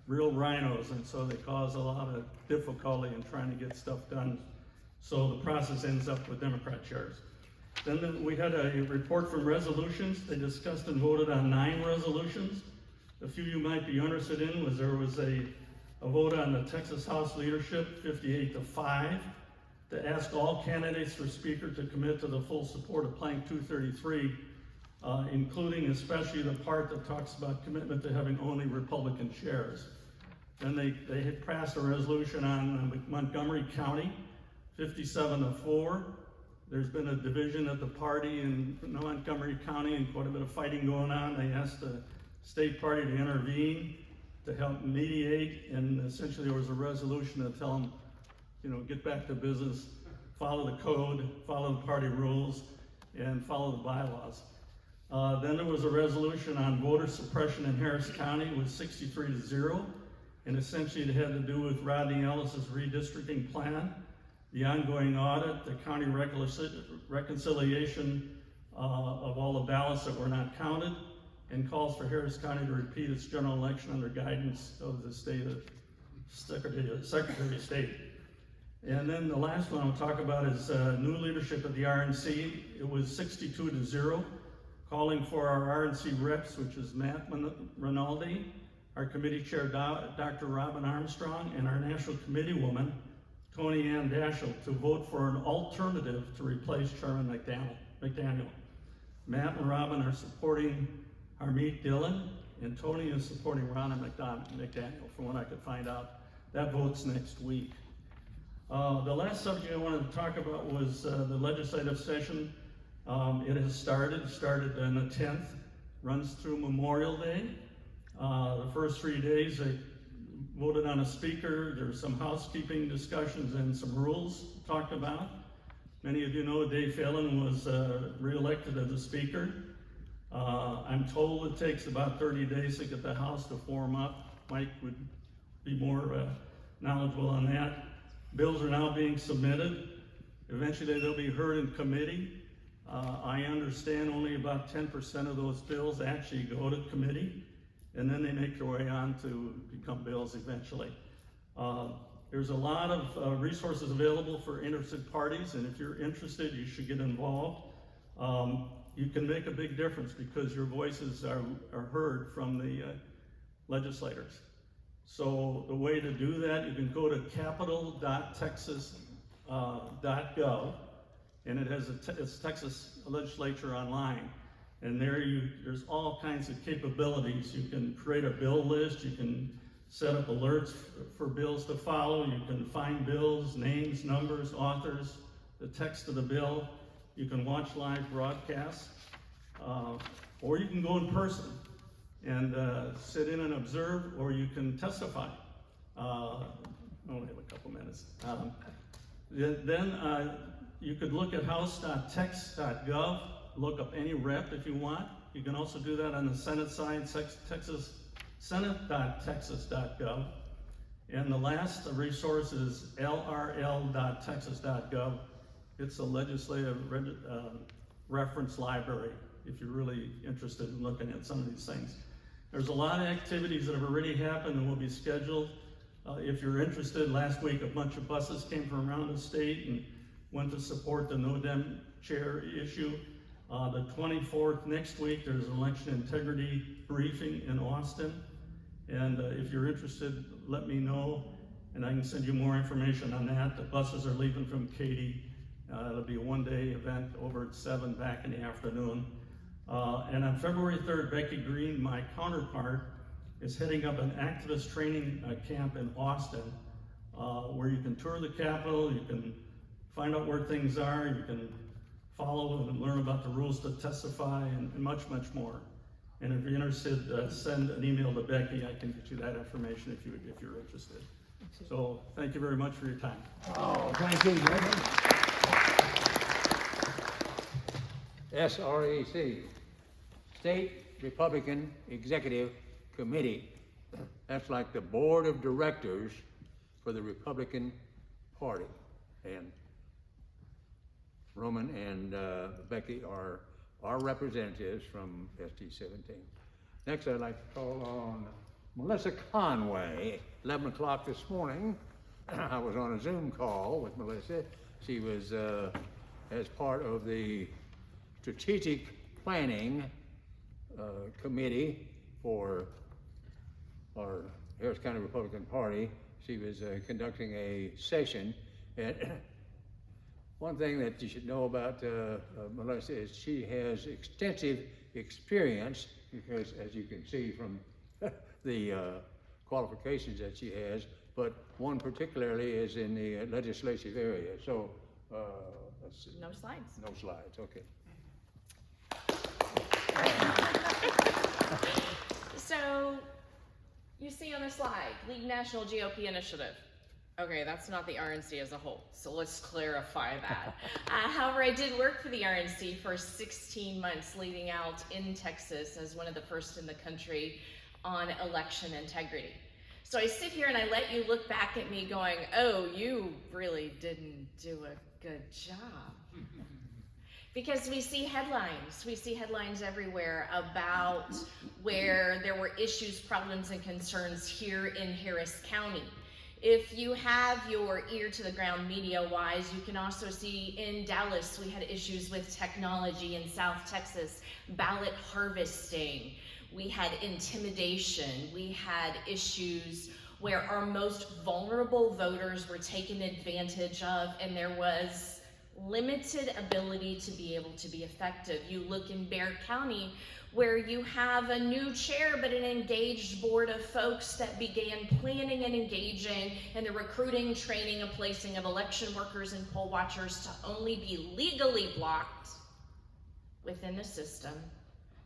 real rhinos, and so they cause a lot of difficulty in trying to get stuff done. So the process ends up with Democrat chairs. Then we had a report from resolutions. They discussed and voted on 9 resolutions. A few you might be interested in was there was a vote on the Texas House leadership, 58-5, to ask all candidates for Speaker to commit to the full support of Plank 233, including especially the part that talks about commitment to having only Republican chairs. Then they had passed a resolution on Montgomery County, 57-4. There's been a division at the party in Montgomery County and quite a bit of fighting going on. They asked the state party to intervene to help mediate, and essentially there was a resolution to tell them, get back to business, follow the code, follow the party rules, and follow the bylaws. Then there was a resolution on voter suppression in Harris County with 63-0, and essentially it had to do with Rodney Ellis's redistricting plan, the ongoing audit, the county reconciliation of all the ballots that were not counted, and calls for Harris County to repeat its general election under guidance of the Secretary of State. And then the last one I'll talk about is new leadership at the RNC. It was 62-0, calling for our RNC reps, which is Matt Rinaldi, our committee chair, Dr. Robin Armstrong, and our national committee woman, Tony Ann Daschle, to vote for an alternative to replace Chairman McDaniel. Matt and Robin are supporting Harmeet Dillon, and Tony is supporting Ronna McDaniel, from what I could find out. That vote's next week. The last subject I wanted to talk about was the legislative session. It has started on the 10th, runs through Memorial Day. The first 3 days, voted on a speaker. There's some housekeeping discussions and some rules talked about. Many of you know Dave Phelan was re-elected as a speaker. I'm told it takes about 30 days to get the House to form up. Mike would be more knowledgeable on that. Bills are now being submitted. Eventually they'll be heard in committee. I understand only about 10% of those bills actually go to committee, and then they make their way on to become bills eventually. There's a lot of resources available for interested parties, and if you're interested, you should get involved. You can make a big difference because your voices are heard from the legislators. So the way to do that, you can go to capital.texas.gov, and it has it's Texas Legislature online. And there's all kinds of capabilities. You can create a bill list, you can set up alerts for bills to follow, you can find bills, names, numbers, authors, the text of the bill. You can watch live broadcasts, or you can go in person and sit in and observe, or you can testify. I only have a couple minutes. Then you could look at house.tex.gov, look up any rep if you want. You can also do that on the Senate side, senate.texas.gov. And the last resource is lrl.texas.gov. It's a legislative reference library if you're really interested in looking at some of these things. There's a lot of activities that have already happened and will be scheduled. If you're interested, last week a bunch of buses came from around the state and went to support the no-dem chair issue. The 24th, next week, there's an election integrity briefing in Austin. And if you're interested, let me know, and I can send you more information on that. The buses are leaving from Katy. It'll be a one-day event over at 7 back in the afternoon. And on February 3rd, Becky Green, my counterpart, is heading up an activist training camp in Austin, where you can tour the Capitol, you can find out where things are, you can follow and learn about the rules to testify, and much, much more. And if you're interested, send an email to Becky. I can get you that information if you're interested. So thank you very much for your time. Oh, thank you, David. SREC, State Republican Executive Committee. That's like the board of directors for the Republican Party. And Roman and Becky are our representatives from ST17. Next, I'd like to call on Melissa Conway. 11 o'clock this morning, I was on a Zoom call with Melissa. She was as part of the Strategic Planning Committee for our Harris County Republican Party. She was conducting a session, and one thing that you should know about Melissa is she has extensive experience, because as you can see from the qualifications that she has, but one particularly is in the legislative area. So let's see. No slides. No slides, okay. So, you see on the slide, League National GOP Initiative. Okay, that's not the RNC as a whole, so let's clarify that. However, I did work for the RNC for 16 months leading out in Texas as one of the first in the country on election integrity. So I sit here and I let you look back at me going, oh, you really didn't do a good job. Because we see headlines everywhere about where there were issues, problems, and concerns here in Harris County. If you have your ear to the ground media-wise, you can also see in Dallas, we had issues with technology. In South Texas, ballot harvesting. We had intimidation. We had issues where our most vulnerable voters were taken advantage of, and there was limited ability to be able to be effective. You look in Bexar County, where you have a new chair but an engaged board of folks that began planning and engaging in the recruiting, training, and placing of election workers and poll watchers to only be legally blocked within the system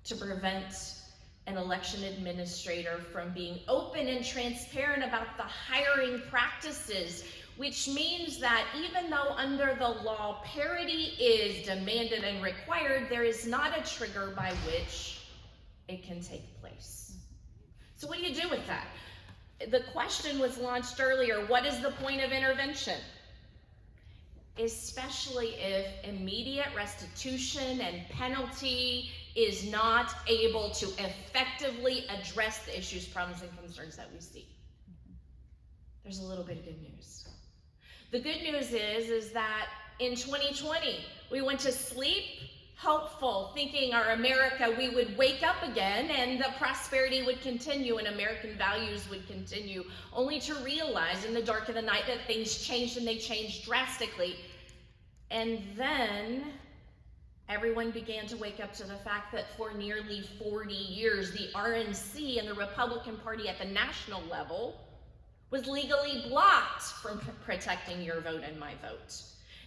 to prevent an election administrator from being open and transparent about the hiring practices, which means that even though under the law parity is demanded and required, there is not a trigger by which it can take place. So what do you do with that? The question was launched earlier, what is the point of intervention? Especially if immediate restitution and penalty is not able to effectively address the issues, problems, and concerns that we see. There's a little bit of good news. The good news is that in 2020, we went to sleep hopeful, thinking our America, we would wake up again and the prosperity would continue and American values would continue, only to realize in the dark of the night that things changed, and they changed drastically. And then everyone began to wake up to the fact that for nearly 40 years, the RNC and the Republican Party at the national level was legally blocked from protecting your vote and my vote.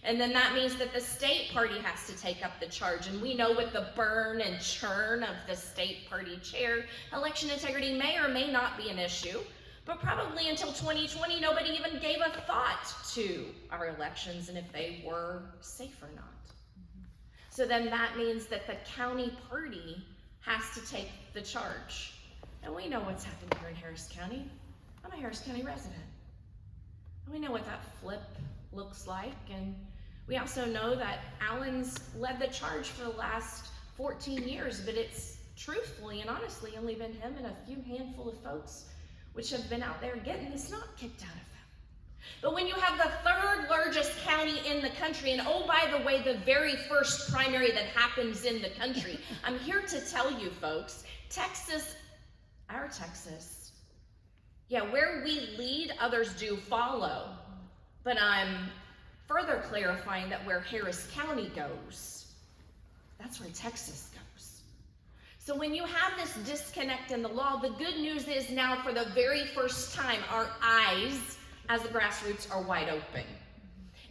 And then that means that the state party has to take up the charge. And we know with the burn and churn of the state party chair, election integrity may or may not be an issue. But probably until 2020, nobody even gave a thought to our elections and if they were safe or not. So then that means that the county party has to take the charge. And we know what's happened here in Harris County. I'm a Harris County resident. And we know what that flip looks like. And we also know that Allen's led the charge for the last 14 years, but it's truthfully and honestly only been him and a few handful of folks which have been out there getting this knot kicked out of them. But when you have the third largest county in the country, and oh, by the way, the very first primary that happens in the country, I'm here to tell you folks, Texas, our Texas, yeah, where we lead, others do follow. But I'm further clarifying that where Harris County goes, that's where Texas goes. So when you have this disconnect in the law, the good news is now for the very first time, our eyes as the grassroots are wide open.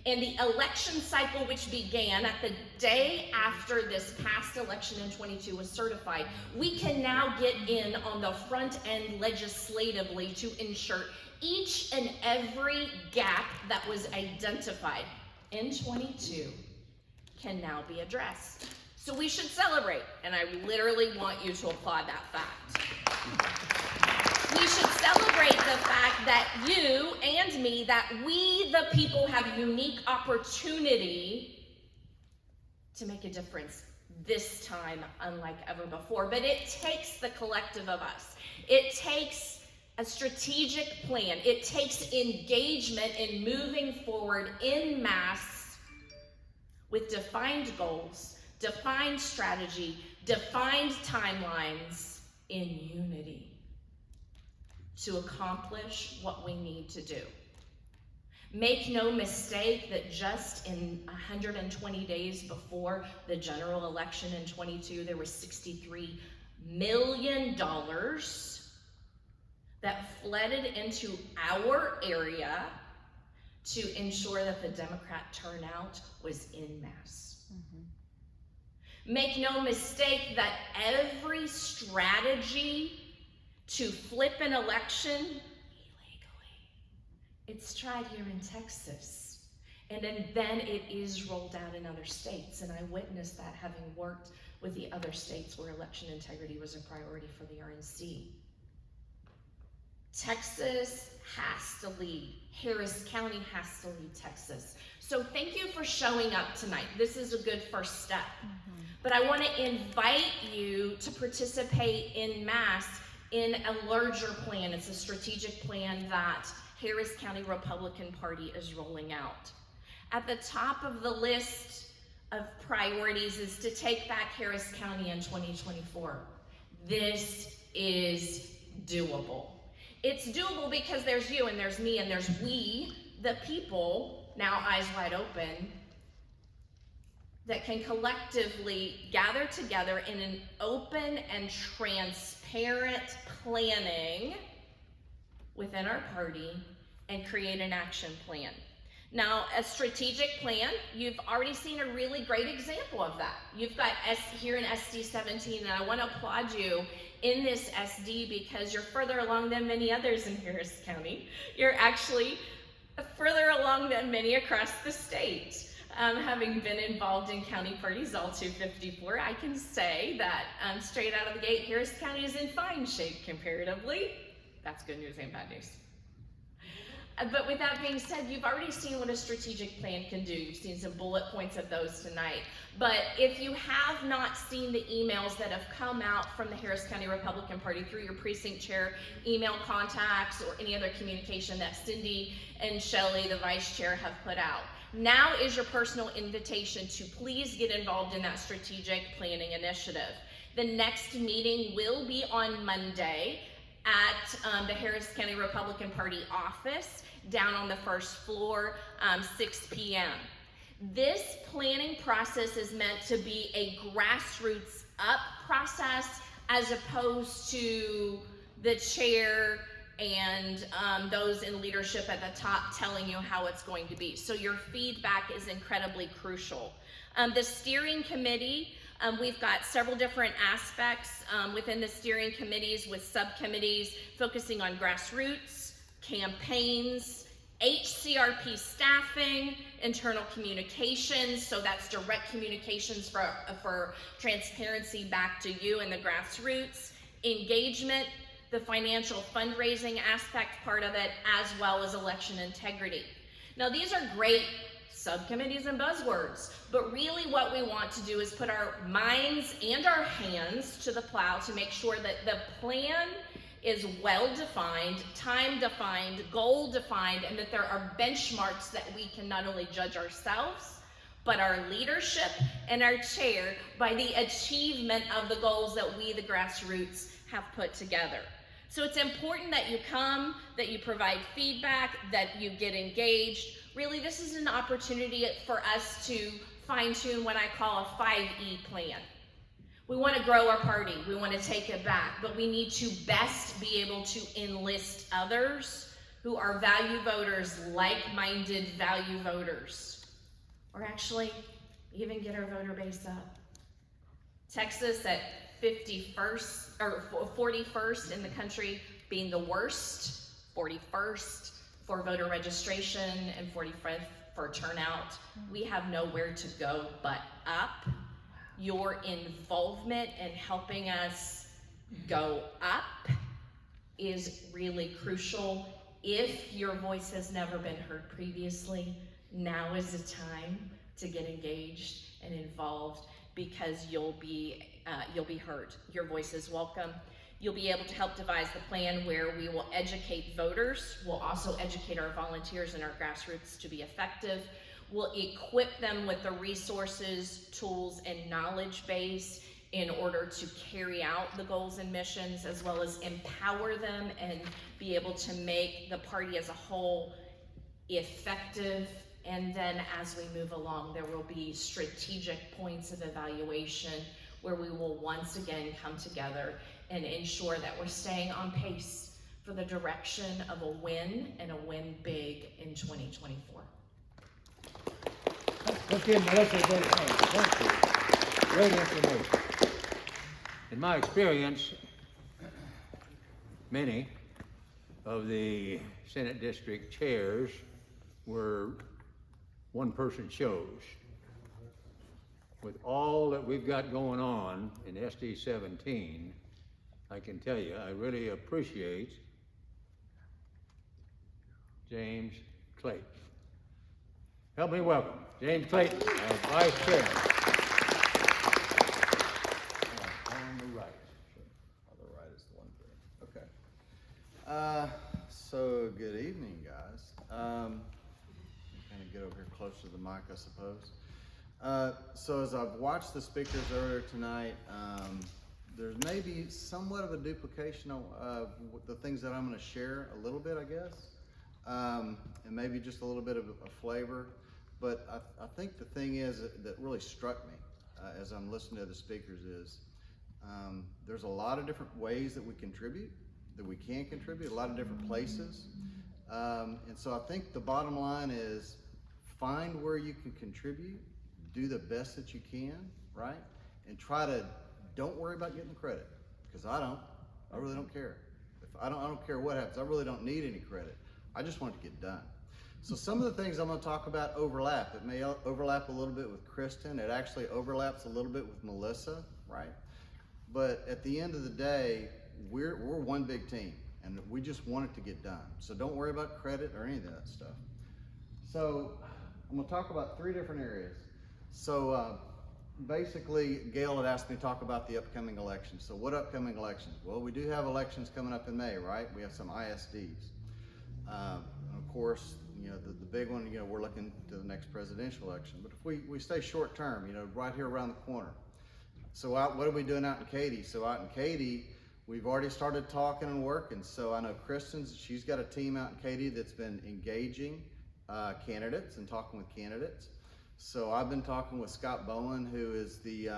And the election cycle, which began at the day after this past election in 22 was certified, we can now get in on the front end legislatively to ensure each and every gap that was identified in 22 can now be addressed. So we should celebrate, and I literally want you to applaud that fact. We should celebrate the fact that you and me, that we the people have a unique opportunity to make a difference this time unlike ever before. But it takes the collective of us. It takes a strategic plan. It takes engagement in moving forward en masse with defined goals, defined strategy, defined timelines in unity to accomplish what we need to do. Make no mistake that just in 120 days before the general election in 22, there was $63 million that flooded into our area to ensure that the Democrat turnout was en masse. Make no mistake that every strategy to flip an election illegally, it's tried here in Texas. And then it is rolled out in other states. And I witnessed that having worked with the other states where election integrity was a priority for the RNC. Texas has to lead. Harris County has to lead Texas. So thank you for showing up tonight. This is a good first step. But I want to invite you to participate en masse in a larger plan. It's a strategic plan that Harris County Republican Party is rolling out. At the top of the list of priorities is to take back Harris County in 2024. This is doable. It's doable because there's you and there's me and there's we, the people, now eyes wide open, that can collectively gather together in an open and transparent planning within our party and create an action plan. Now, a strategic plan, you've already seen a really great example of that. You've got here in SD 17, and I want to applaud you in this SD because you're further along than many others in Harris County. You're actually further along than many across the state. Having been involved in county parties all 254, I can say that straight out of the gate, Harris County is in fine shape comparatively. That's good news and bad news. But with that being said, you've already seen what a strategic plan can do. You've seen some bullet points of those tonight. But if you have not seen the emails that have come out from the Harris County Republican Party through your precinct chair email contacts or any other communication that Cindy and Shelley, the vice chair, have put out, now is your personal invitation to please get involved in that strategic planning initiative. The next meeting will be on Monday at the Harris County Republican Party office down on the first floor, 6 p.m. This planning process is meant to be a grassroots up process as opposed to the chair and those in leadership at the top telling you how it's going to be. So your feedback is incredibly crucial. The steering committee, we've got several different aspects within the steering committees with subcommittees focusing on grassroots, campaigns, HCRP staffing, internal communications, so that's direct communications for transparency back to you and the grassroots, engagement, the financial fundraising aspect part of it, as well as election integrity. Now these are great subcommittees and buzzwords, but really what we want to do is put our minds and our hands to the plow to make sure that the plan is well-defined, time-defined, goal-defined, and that there are benchmarks that we can not only judge ourselves, but our leadership and our chair by the achievement of the goals that we, the grassroots, have put together. So it's important that you come, that you provide feedback, that you get engaged. Really, this is an opportunity for us to fine-tune what I call a 5E plan. We want to grow our party, we want to take it back, but we need to best be able to enlist others who are value voters, like-minded value voters, or actually even get our voter base up. Texas at 51st or 41st in the country, being the worst, 41st for voter registration and 45th for turnout. We have nowhere to go but up. Your involvement in helping us go up is really crucial. If your voice has never been heard previously, now is the time to get engaged and involved, because you'll be heard. Your voice is welcome. You'll be able to help devise the plan where we will educate voters. We'll also educate our volunteers and our grassroots to be effective. We'll equip them with the resources, tools, and knowledge base in order to carry out the goals and missions, as well as empower them and be able to make the party as a whole effective. And then as we move along, there will be strategic points of evaluation where we will once again come together and ensure that we're staying on pace for the direction of a win, and a win big in 2024. Let's give Melissa a bit of thank you. Great information. In my experience, many of the Senate district chairs were one-person shows. With all that we've got going on in SD 17, I can tell you, I really appreciate James Clayton. Help me welcome James Clayton, our Vice Chairman. On the right. On the right is the one thing. Okay. So good evening, guys. Kind of get over here closer to the mic, I suppose. So as I've watched the speakers earlier tonight, there's maybe somewhat of a duplication of the things that I'm going to share a little bit, I guess, and maybe just a little bit of a flavor. But I think the thing is that really struck me as I'm listening to the speakers is there's a lot of different ways that we contribute, a lot of different places. And so I think the bottom line is find where you can contribute, do the best that you can, right? And don't worry about getting the credit, because I don't. I really don't care. I don't care what happens. I really don't need any credit. I just want it to get done. So some of the things I'm going to talk about overlap. It may overlap a little bit with Kristen. It actually overlaps a little bit with Melissa, right? But at the end of the day, we're one big team, and we just want it to get done. So don't worry about credit or any of that stuff. So I'm going to talk about 3 different areas. So basically, Gail had asked me to talk about the upcoming elections. So what upcoming elections? Well, we do have elections coming up in May, right? We have some ISDs. And of course, you know, the big one, you know, we're looking to the next presidential election. But if we stay short term, you know, right here around the corner. So what are we doing out in Katy? So out in Katy, we've already started talking and working. So I know she's got a team out in Katy that's been engaging candidates and talking with candidates. So I've been talking with Scott Bowen, who is the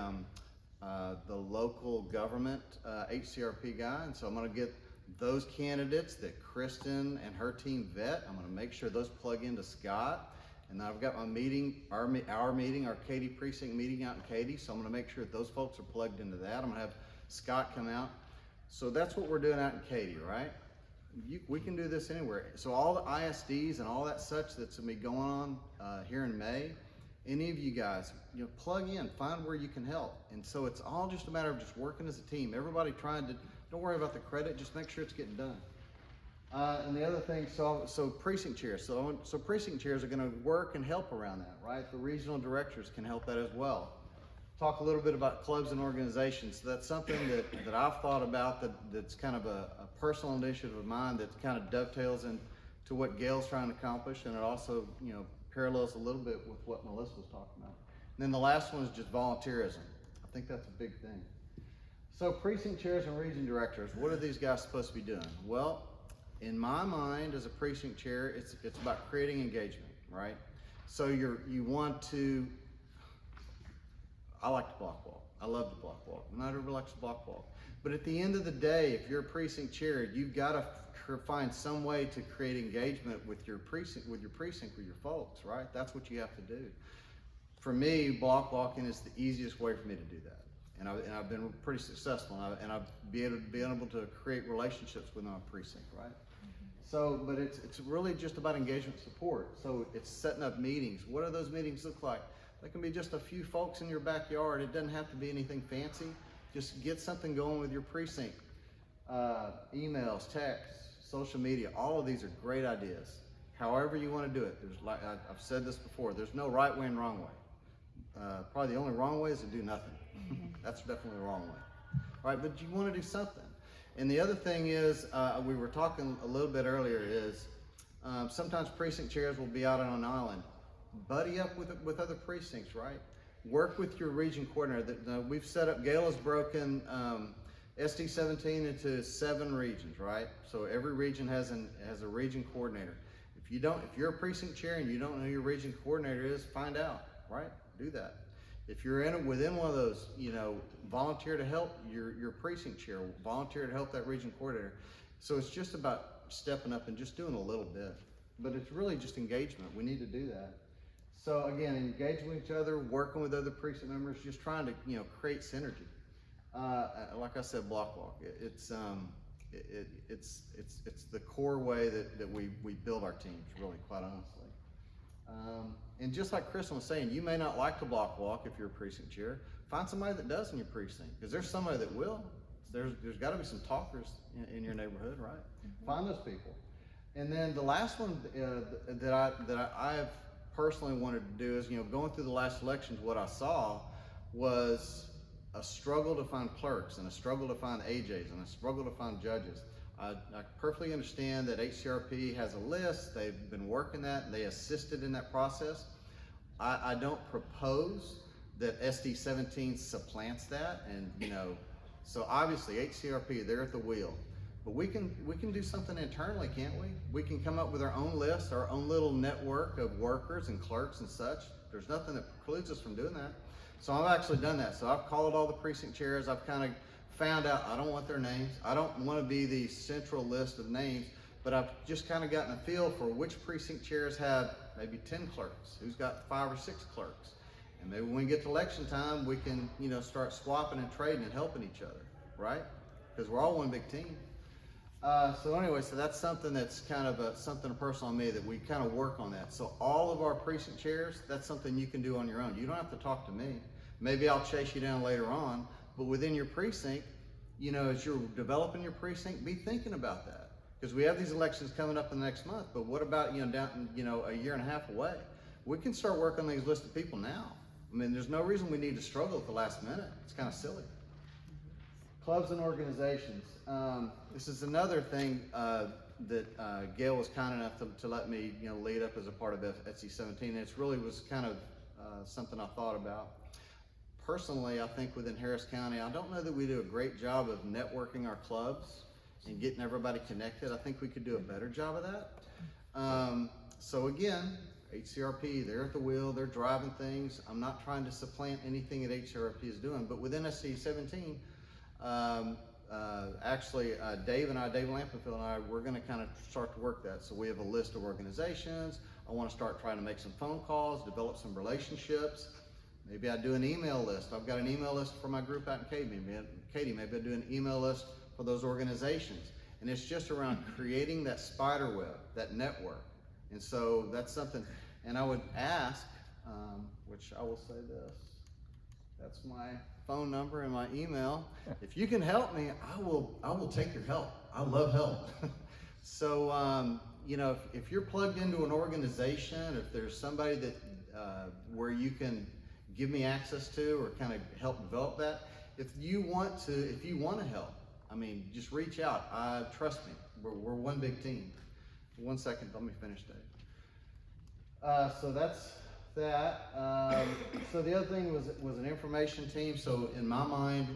local government HCRP guy, and so I'm going to get those candidates that Kristen and her team vet. I'm going to make sure those plug into Scott, and then I've got my meeting, our Katy precinct meeting out in Katy. So I'm going to make sure that those folks are plugged into that. I'm going to have Scott come out. So that's what we're doing out in Katy, right? We can do this anywhere. So all the ISDs and all that such that's going to be going on here in May. Any of you guys, you know, plug in, find where you can help. And so it's all just a matter of just working as a team. Everybody don't worry about the credit, just make sure it's getting done. And the other thing, so precinct chairs. So precinct chairs are gonna work and help around that, right? The regional directors can help that as well. Talk a little bit about clubs and organizations. So that's something that I've thought about that's kind of a personal initiative of mine that kind of dovetails into what Gail's trying to accomplish, and it also, you know, parallels a little bit with what Melissa was talking about. And then the last one is just volunteerism. I think that's a big thing. So precinct chairs and region directors, what are these guys supposed to be doing? Well, in my mind as a precinct chair, it's about creating engagement, right? So you want to, I like to block walk. I love to block walk. Not everybody likes to block walk. But at the end of the day, if you're a precinct chair, you've got to find some way to create engagement with your precinct, with your folks, right? That's what you have to do. For me, block walking is the easiest way for me to do that. And I've been pretty successful, and I've been able to create relationships within my precinct, right? So, but it's really just about engagement support. So it's setting up meetings. What do those meetings look like? They can be just a few folks in your backyard. It doesn't have to be anything fancy. Just get something going with your precinct. Emails, texts, social media, all of these are great ideas. However you want to do it. There's, like I've said this before, there's no right way and wrong way. Probably the only wrong way is to do nothing. That's definitely the wrong way. All right, but you want to do something. And the other thing is, we were talking a little bit earlier, is sometimes precinct chairs will be out on an island. Buddy up with other precincts, right? Work with your region coordinator. We've set up, Gail has broken SD 17 into 7 regions, right? So every region has a region coordinator. If you're a precinct chair and you don't know who your region coordinator is, find out, right? Do that. If you're within one of those, you know, volunteer to help your precinct chair, volunteer to help that region coordinator. So it's just about stepping up and just doing a little bit. But it's really just engagement. We need to do that. So again, engaging with each other, working with other precinct members, just trying to, you know, create synergy. Like I said, block walk. It's the core way that we build our teams, really, quite honestly. And just like Kristen was saying, you may not like to block walk if you're a precinct chair. Find somebody that does in your precinct, because there's somebody that will. There's got to be some talkers in your neighborhood, right? Find those people. And then the last one that I've personally wanted to do is, you know, going through the last elections, what I saw was a struggle to find clerks and a struggle to find AJs and a struggle to find judges. I perfectly understand that HCRP has a list. They've been working that, and they assisted in that process. I don't propose that SD 17 supplants that, and you know, so obviously HCRP, they're at the wheel. But we can do something internally, can't we? We can come up with our own list, our own little network of workers and clerks and such. There's nothing that precludes us from doing that. So I've actually done that. So I've called all the precinct chairs. I've kind of found out, I don't want their names. I don't want to be the central list of names, but I've just kind of gotten a feel for which precinct chairs have maybe 10 clerks, who's got 5 or 6 clerks. And maybe when we get to election time, we can, you know, start swapping and trading and helping each other, right? because we're all one big team. So anyway, so that's something that's kind of something personal on me, that we kind of work on that. So all of our precinct chairs, that's something you can do on your own. You don't have to talk to me. Maybe I'll chase you down later on, but within your precinct, you know, as you're developing your precinct, be thinking about that. Because we have these elections coming up in the next month, but what about, you know, down, you know, a year and a half away? We can start working on these list of people now. I mean, there's no reason we need to struggle at the last minute. It's kind of silly. Clubs and organizations. This is another thing that Gail was kind enough to let me, you know, lead up as a part of ETSI 17. And it really was kind of something I thought about. Personally, I think within Harris County, I don't know that we do a great job of networking our clubs and getting everybody connected. I think we could do a better job of that. So again, HCRP, they're at the wheel, they're driving things. I'm not trying to supplant anything that HCRP is doing, but within SC 17, actually, Dave Lampenfield and I, we're gonna kind of start to work that. So we have a list of organizations. I wanna start trying to make some phone calls, develop some relationships. Maybe I do an email list. I've got an email list for my group out in Katy. Maybe I do an email list for those organizations. And it's just around creating that spider web, that network. And so that's something, and I would ask, which I will say this, that's my phone number and my email. If you can help me, I will take your help. I love help. So, you know, if you're plugged into an organization, if there's somebody that, where you can give me access to or kind of help develop that, if you want to help, I mean, just reach out. Trust me, we're one big team. 1 second, let me finish, Dave. So that's that. So the other thing was an information team. So in my mind,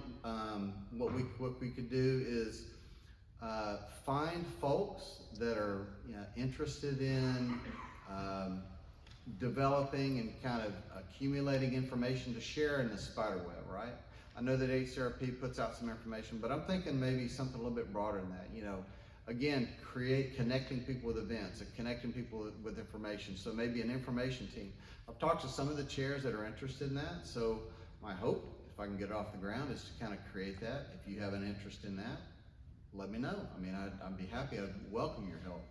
what we could do is find folks that are, you know, interested in developing and kind of accumulating information to share in the spider web, right? I know that HCRP puts out some information, but I'm thinking maybe something a little bit broader than that. You know, again, connecting people with events and connecting people with information. So maybe an information team. I've talked to some of the chairs that are interested in that. So my hope, if I can get it off the ground, is to kind of create that. If you have an interest in that, let me know. I mean, I'd be happy. I'd welcome your help.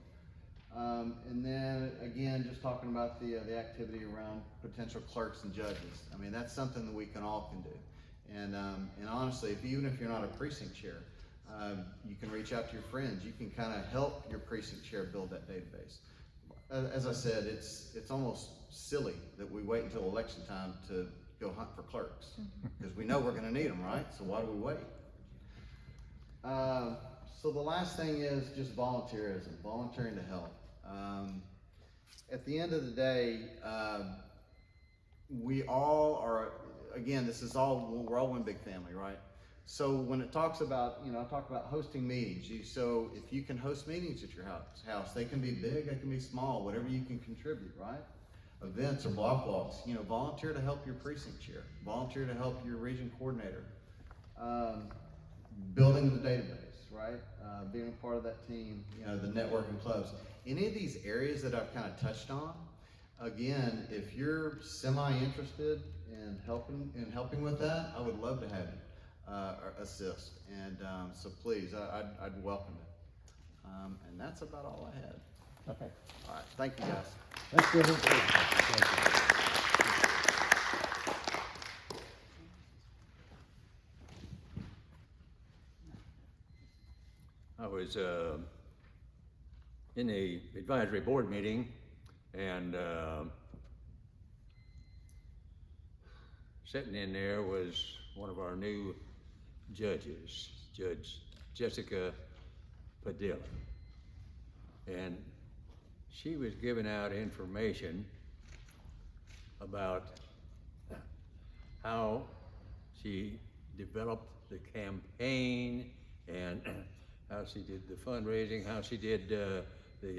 And then again, just talking about the activity around potential clerks and judges. I mean, that's something that we all can do. And honestly, even if you're not a precinct chair, you can reach out to your friends. You can kind of help your precinct chair build that database. As I said, it's almost silly that we wait until election time to go hunt for clerks, because we know we're going to need them, right? So why do we wait? So the last thing is just volunteerism, volunteering to help. At the end of the day, we all are, again, we're all one big family, right? So when it talks about, you know, I talk about hosting meetings. So if you can host meetings at your house, they can be big, they can be small, whatever you can contribute, right? Events or block walks, you know, volunteer to help your precinct chair, volunteer to help your region coordinator. Building the database, right? Being a part of that team, you know, the networking clubs. Any of these areas that I've kind of touched on, again, if you're semi-interested in helping with that, I would love to have you assist. And so please, I'd welcome it. And that's about all I had. Okay. All right, thank you guys. Let's give it. Thank you. I was in a advisory board meeting, and sitting in there was one of our new judges, Judge Jessica Padilla. And she was giving out information about how she developed the campaign and how she did the fundraising, how she did the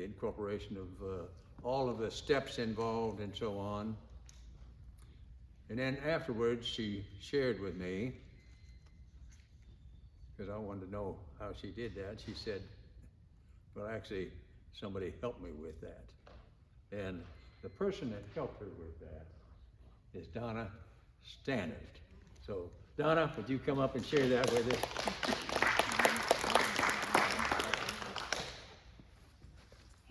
incorporation of all of the steps involved and so on. And then afterwards she shared with me, because I wanted to know how she did that, she said, well, actually, somebody helped me with that. And the person that helped her with that is Donna Stannard. So Donna, would you come up and share that with us?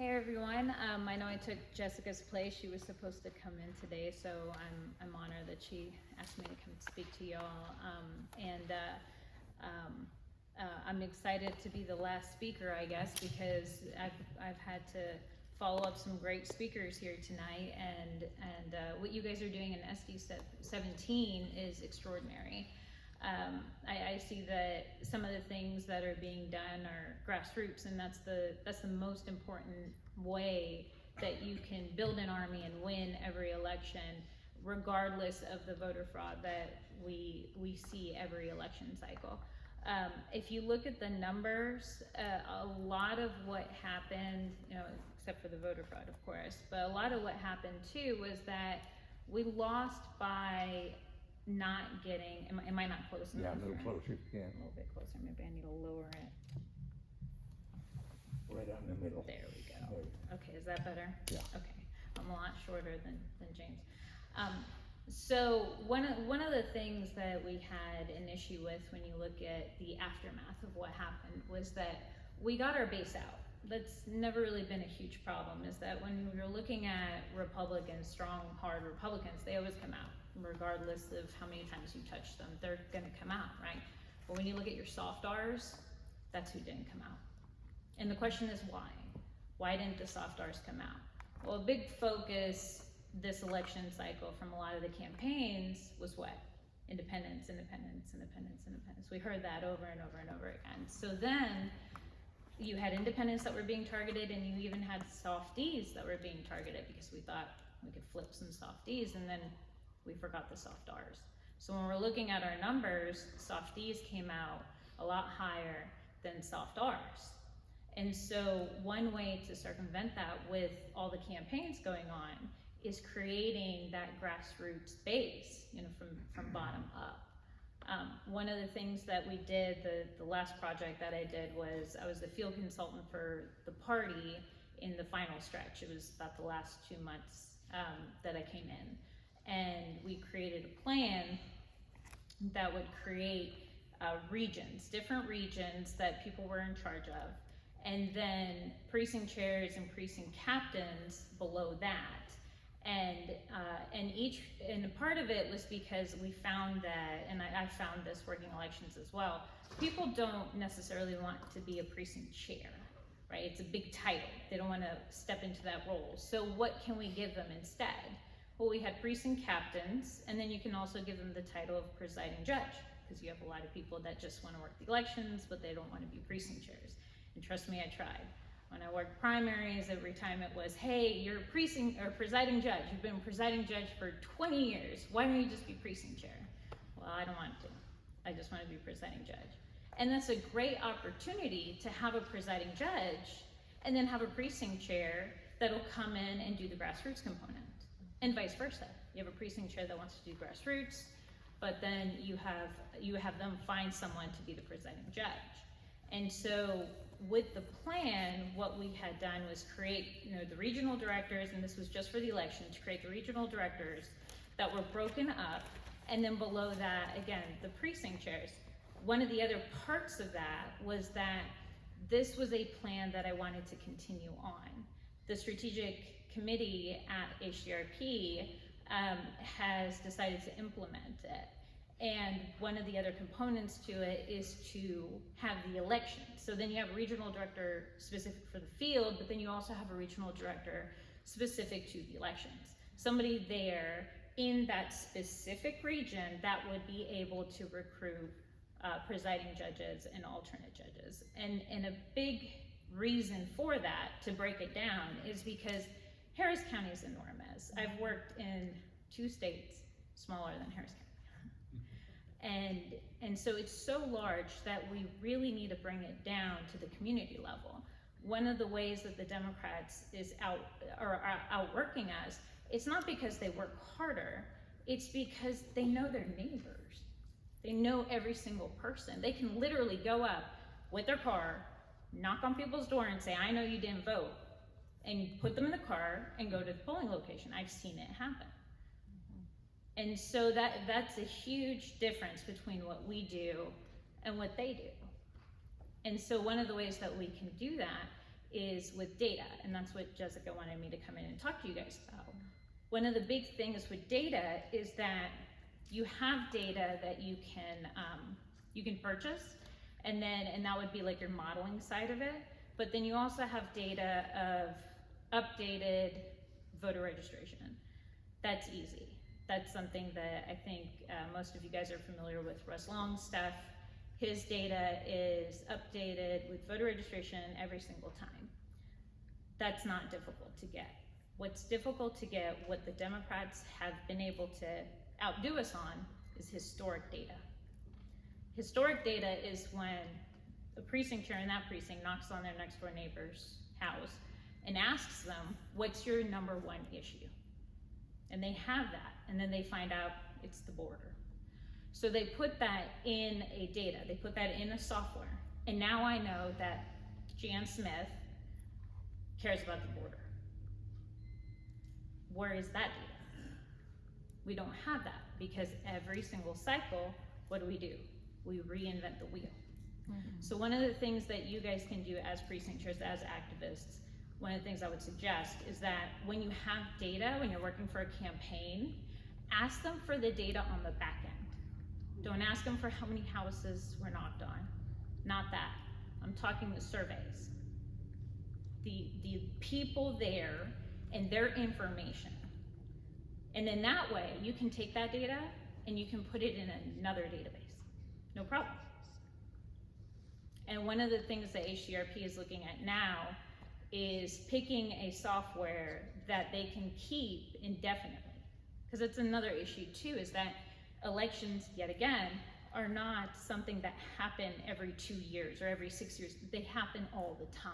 Hey everyone, I know I took Jessica's place. She was supposed to come in today, so I'm honored that she asked me to come speak to y'all. I'm excited to be the last speaker, I guess, because I've had to follow up some great speakers here tonight, and what you guys are doing in SD 17 is extraordinary. I see that some of the things that are being done are grassroots, and that's the most important way that you can build an army and win every election, regardless of the voter fraud that we see every election cycle. If you look at the numbers, a lot of what happened, except for the voter fraud, of course, but a lot of what happened too was that we lost by not getting, am I not close enough? Yeah, a little here? closer if you can. A little bit closer, maybe I need to lower it. Right down the middle. There we go. There you go. Okay, is that better? Yeah. Okay, I'm a lot shorter than James. So one of the things that we had an issue with when you look at the aftermath of what happened was that we got our base out. That's never really been a huge problem, is that when you're looking at Republicans, strong, hard Republicans, they always come out. Regardless of how many times you touch them, they're gonna come out, right? But when you look at your soft R's, that's who didn't come out. And the question is why? Why didn't the soft R's come out? Well, a big focus this election cycle from a lot of the campaigns was what? Independence, independence, independence, independence. We heard that over and over and over again. So then you had independents that were being targeted, and you even had softies that were being targeted because we thought we could flip some softies, and then we forgot the soft R's. So when we're looking at our numbers, softies came out a lot higher than soft R's. And so one way to circumvent that with all the campaigns going on is creating that grassroots base, from bottom up. One of the things that we did, the last project that I did was, I was the field consultant for the party in the final stretch. It was about the last 2 months that I came in. And we created a plan that would create regions, different regions that people were in charge of, and then precinct chairs and precinct captains below that. And part of it was because we found that, and I found this working elections as well, people don't necessarily want to be a precinct chair, right? It's a big title. They don't want to step into that role. So what can we give them instead? Well, we had precinct captains, and then you can also give them the title of presiding judge, because you have a lot of people that just want to work the elections, but they don't want to be precinct chairs. And trust me, I tried. When I worked primaries, every time it was, hey, you're a precinct or presiding judge. You've been presiding judge for 20 years. Why don't you just be precinct chair? Well, I don't want to. I just want to be presiding judge. And that's a great opportunity to have a presiding judge and then have a precinct chair that'll come in and do the grassroots component. And vice versa. You have a precinct chair that wants to do grassroots, but then you have them find someone to be the presiding judge. And so with the plan, what we had done was create, the regional directors, and this was just for the election, to create the regional directors that were broken up, and then below that, again, the precinct chairs. One of the other parts of that was that this was a plan that I wanted to continue on. The strategic committee at HDRP has decided to implement it. And one of the other components to it is to have the election. So then you have a regional director specific for the field, but then you also have a regional director specific to the elections. Somebody there in that specific region that would be able to recruit presiding judges and alternate judges. And a big reason for that, to break it down, is because Harris County is enormous. I've worked in 2 states smaller than Harris County. And so it's so large that we really need to bring it down to the community level. One of the ways that the Democrats are outworking us, it's not because they work harder, it's because they know their neighbors. They know every single person. They can literally go up with their car, knock on people's door and say, I know you didn't vote, and put them in the car and go to the polling location. I've seen it happen. And so that's a huge difference between what we do and what they do. And so one of the ways that we can do that is with data, and that's what Jessica wanted me to come in and talk to you guys about. One of the big things with data is that you have data that you can purchase, and that would be like your modeling side of it. But then you also have data of updated voter registration. That's easy. That's something that I think most of you guys are familiar with. Russ Long's stuff. His data is updated with voter registration every single time. That's not difficult to get. What's difficult to get, what the Democrats have been able to outdo us on, is historic data. Historic data is when a precinct chair in that precinct knocks on their next door neighbor's house and asks them, what's your number one issue? And they have that, and then they find out it's the border. So they put that in a data, they put that in a software, and now I know that Jan Smith cares about the border. Where is that data? We don't have that, because every single cycle, what do? We reinvent the wheel. So one of the things that you guys can do as precinct chairs, as activists, one of the things I would suggest is that when you have data, when you're working for a campaign, ask them for the data on the back end. Don't ask them for how many houses were knocked on. Not that. I'm talking the surveys. The people there and their information. And then that way, you can take that data and you can put it in another database. No problem. And one of the things that HDRP is looking at now is picking a software that they can keep indefinitely. Because it's another issue too, is that elections, yet again, are not something that happen every 2 years or every 6 years. They happen all the time.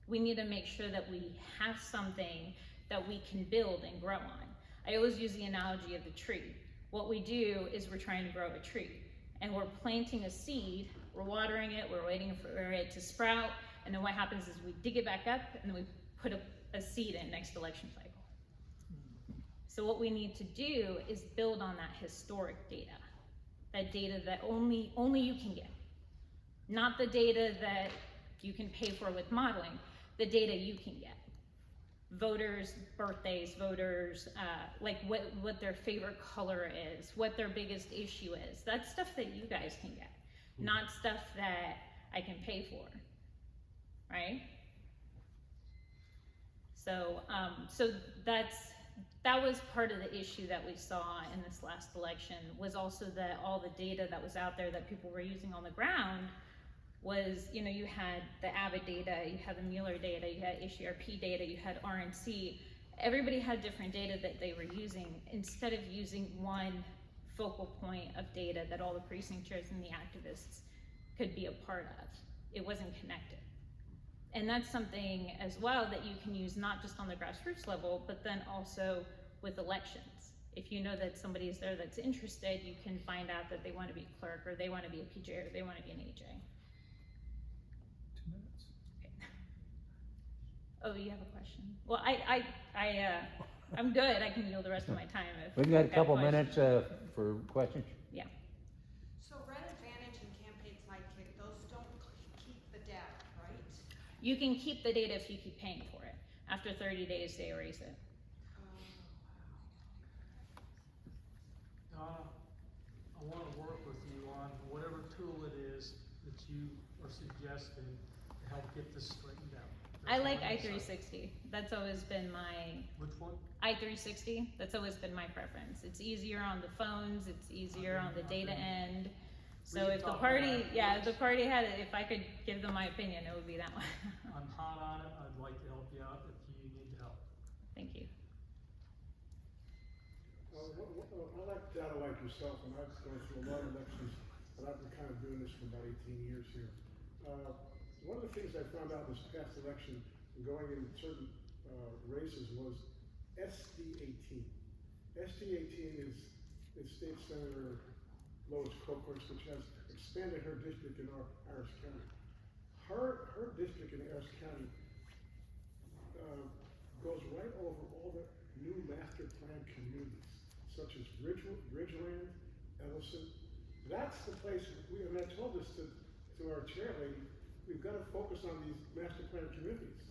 We need to make sure that we have something that we can build and grow on. I always use the analogy of the tree. What we do is we're trying to grow a tree, and we're planting a seed, we're watering it, we're waiting for it to sprout, and then what happens is we dig it back up and then we put a seed in next election cycle. So what we need to do is build on that historic data, that data that only you can get. Not the data that you can pay for with modeling, the data you can get. Voters' birthdays, voters, like what their favorite color is, what their biggest issue is. That's stuff that you guys can get, not stuff that I can pay for, right? So, that was part of the issue that we saw in this last election, was also that all the data that was out there that people were using on the ground was, you know, you had the Avid data, you had the Mueller data, you had HDRP data, you had RNC. Everybody had different data that they were using, instead of using one focal point of data that all the precinct chairs and the activists could be a part of. It wasn't connected. And that's something as well that you can use not just on the grassroots level, but then also with elections. If you know that somebody is there that's interested, you can find out that they want to be a clerk, or they want to be a PJ, or they want to be an AJ. 2 minutes. Okay. Oh, you have a question? Well, I'm good. I can yield the rest of my time if We've got a you have couple questions. minutes for questions. Yeah. So Red Advantage and Campaign Sidekick, those don't keep the data, right? You can keep the data if you keep paying for it. After 30 days, they erase it. Donna, I want to work with you on whatever tool it is that you are suggesting to help get this straightened out. I That's like all I'm saying. I360. That's always been my Which one? I360. That's always been my preference. It's easier on the phones. It's easier on the data end. So can if the talk party, about it yeah, if the afterwards. party had it, if I could give them my opinion, it would be that one. I'm hot on it. I'd like to help you out if you need help. Thank you. I like data like yourself, and I've gone through a lot of elections, but I've been kind of doing this for about 18 years here. One of the things I found out this past election, going in certain races, was SD18. SD18 is State Senator Lois Coquist, which has expanded her district in Harris County. Her district in Harris County goes right over all the new master plan communities, such as Ridgeland, Ellison. That's the place, and I told this to our chair lady, we've got to focus on these master plan communities.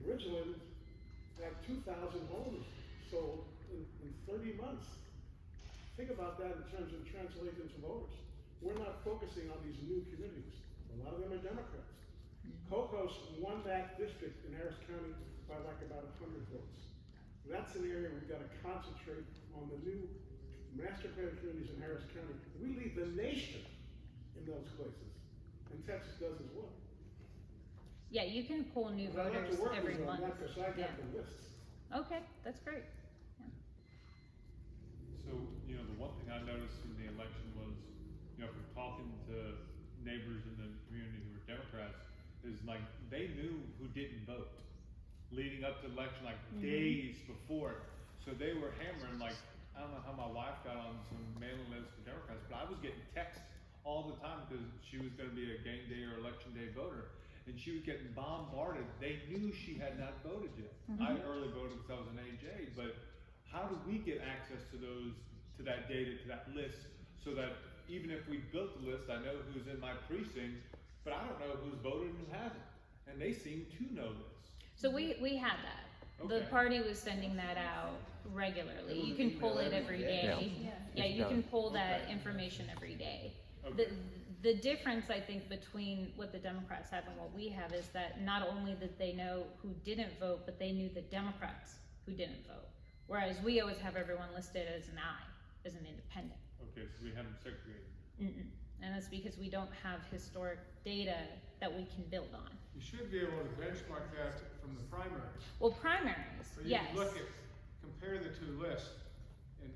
Bridgeland had 2,000 homes sold in 30 months. Think about that in terms of translating to voters. We're not focusing on these new communities. A lot of them are Democrats. Cocos won that district in Harris County by like about 100 votes. That's an area we've got to concentrate on, the new master plan communities in Harris County. We lead the nation in those places, and Texas does as well. Yeah, you can pull new But I'd like voters to work every with you on month. that, 'cause I got the lists. Okay, that's great. So, you know, the one thing I noticed in the election was, you know, from talking to neighbors in the community who were Democrats, is like, they knew who didn't vote leading up to the election, like days before. So they were hammering, like, I don't know how my wife got on some mailing lists for Democrats, but I was getting texts all the time because she was gonna be a game day or election day voter. And she was getting bombarded. They knew she had not voted yet. I early voted because I was an AJ, but how do we get access to those, to that data, to that list, so that even if we built the list, I know who's in my precinct, but I don't know who's voted and who hasn't. And they seem to know this. So we had that. The Okay. party was sending that out regularly. You can pull it every day. Yeah, you can pull that information every day. The difference, I think, between what the Democrats have and what we have is that not only did they know who didn't vote, but they knew the Democrats who didn't vote. Whereas we always have everyone listed as an I, as an independent. Okay, so we have them segregated. And that's because we don't have historic data that we can build on. You should be able to benchmark that from the primaries. Well, primaries, So you yes. look at, compare the two lists and,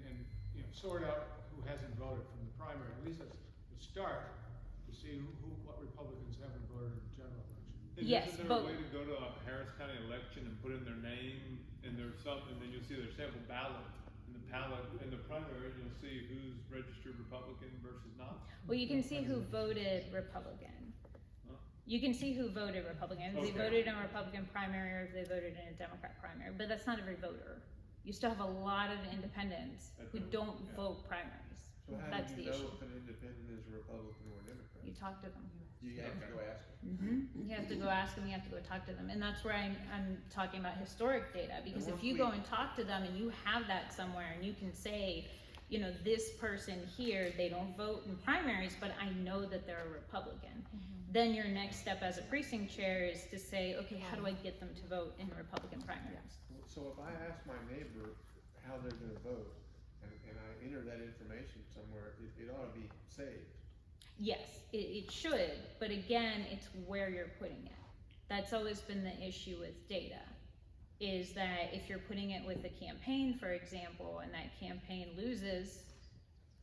you know, sort out who hasn't voted from the primary. At least that's the start to see what Republicans haven't voted in the general election. And Yes, isn't there but- a way to go to a Harris County election and put in their name and their something, and then you'll see their sample ballot in the primary, and you'll see who's registered Republican versus not? Well, you can see who voted Republican. You can see who voted Republican. If they Okay. voted in a Republican primary or if they voted in a Democrat primary, but that's not every voter. You still have a lot of independents who don't vote primaries. So how That's do you the know issue. if an independent is a Republican or a Democrat? You talk to them. You have to go ask them. You have to go ask them, you have to go talk to them, and that's where I'm talking about historic data, because if once you we- go and talk to them and you have that somewhere and you can say, you know, this person here, they don't vote in primaries, but I know that they're a Republican. Then your next step as a precinct chair is to say, okay, how do I get them to vote in Republican primaries? So if I ask my neighbor how they're gonna vote, and I enter that information somewhere, it ought to be saved. Yes, it should, but again, it's where you're putting it. That's always been the issue with data, is that if you're putting it with a campaign, for example, and that campaign loses,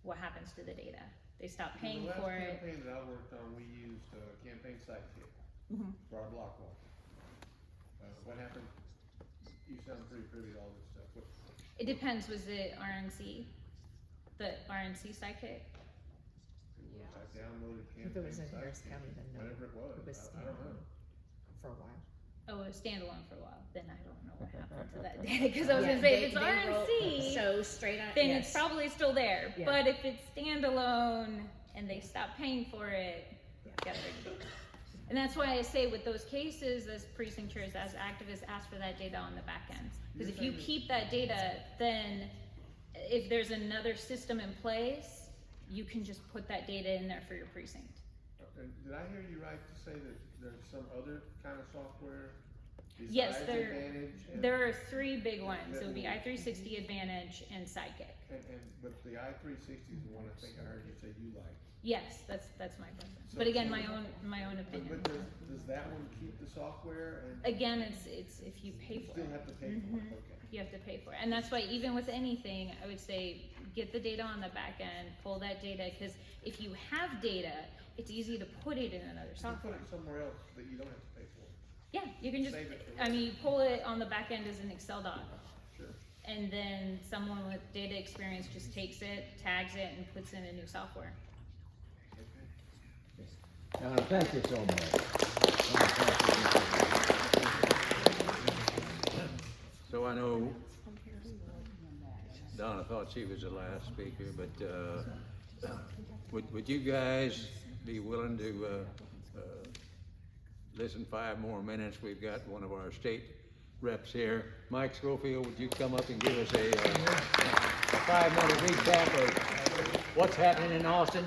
what happens to the data? They stop paying for The last it. campaign that I worked on, we used Campaign Sidekick for our block walk. What happened? You sound pretty privy to all this stuff. It depends, was it RNC? The RNC Sidekick? I downloaded If it was in Campaign Harris Sidekick, County, then no. whatever it was, It was I don't know. for a while. Oh, it was standalone for a while, then I don't know what happened to that data, cause I was gonna say, if it's RNC. So straight on, then yes. it's probably still there. Yeah. But if it's standalone and they stop paying for it, get rid of it. And that's why I say with those cases, as precinct chairs, as activists, ask for that data on the back end. Because if you keep that data, then if there's another system in place, you can just put that data in there for your precinct. Did I hear you right to say that there's some other kind of software? Yes, besides there, Advantage and- there are three big ones. that It would be will- i360, Advantage, and Sidekick. But the i360 is the one I think I heard you say you like. Yes, that's my preference. So- But again, so- my own But opinion. does that one keep the software and? Again, it's if you pay You for still it. have to pay for it, okay. You have to pay for it. And that's why even with anything, I would say, get the data on the back end, pull that data, because if you have data, it's easy to put it in another You can software. put it somewhere else that you don't have to pay for. Yeah, you can just, Save it for I mean, you pull it on the back end as an Excel doc. Sure. And then someone with data experience just takes it, tags it, and puts in a new software. Thank you so much. So I know Donna thought she was the last speaker, but would you guys be willing to listen 5 more minutes. We've got one of our state reps here. Mike Schofield, would you come up and give us a 5-minute recap of what's happening in Austin?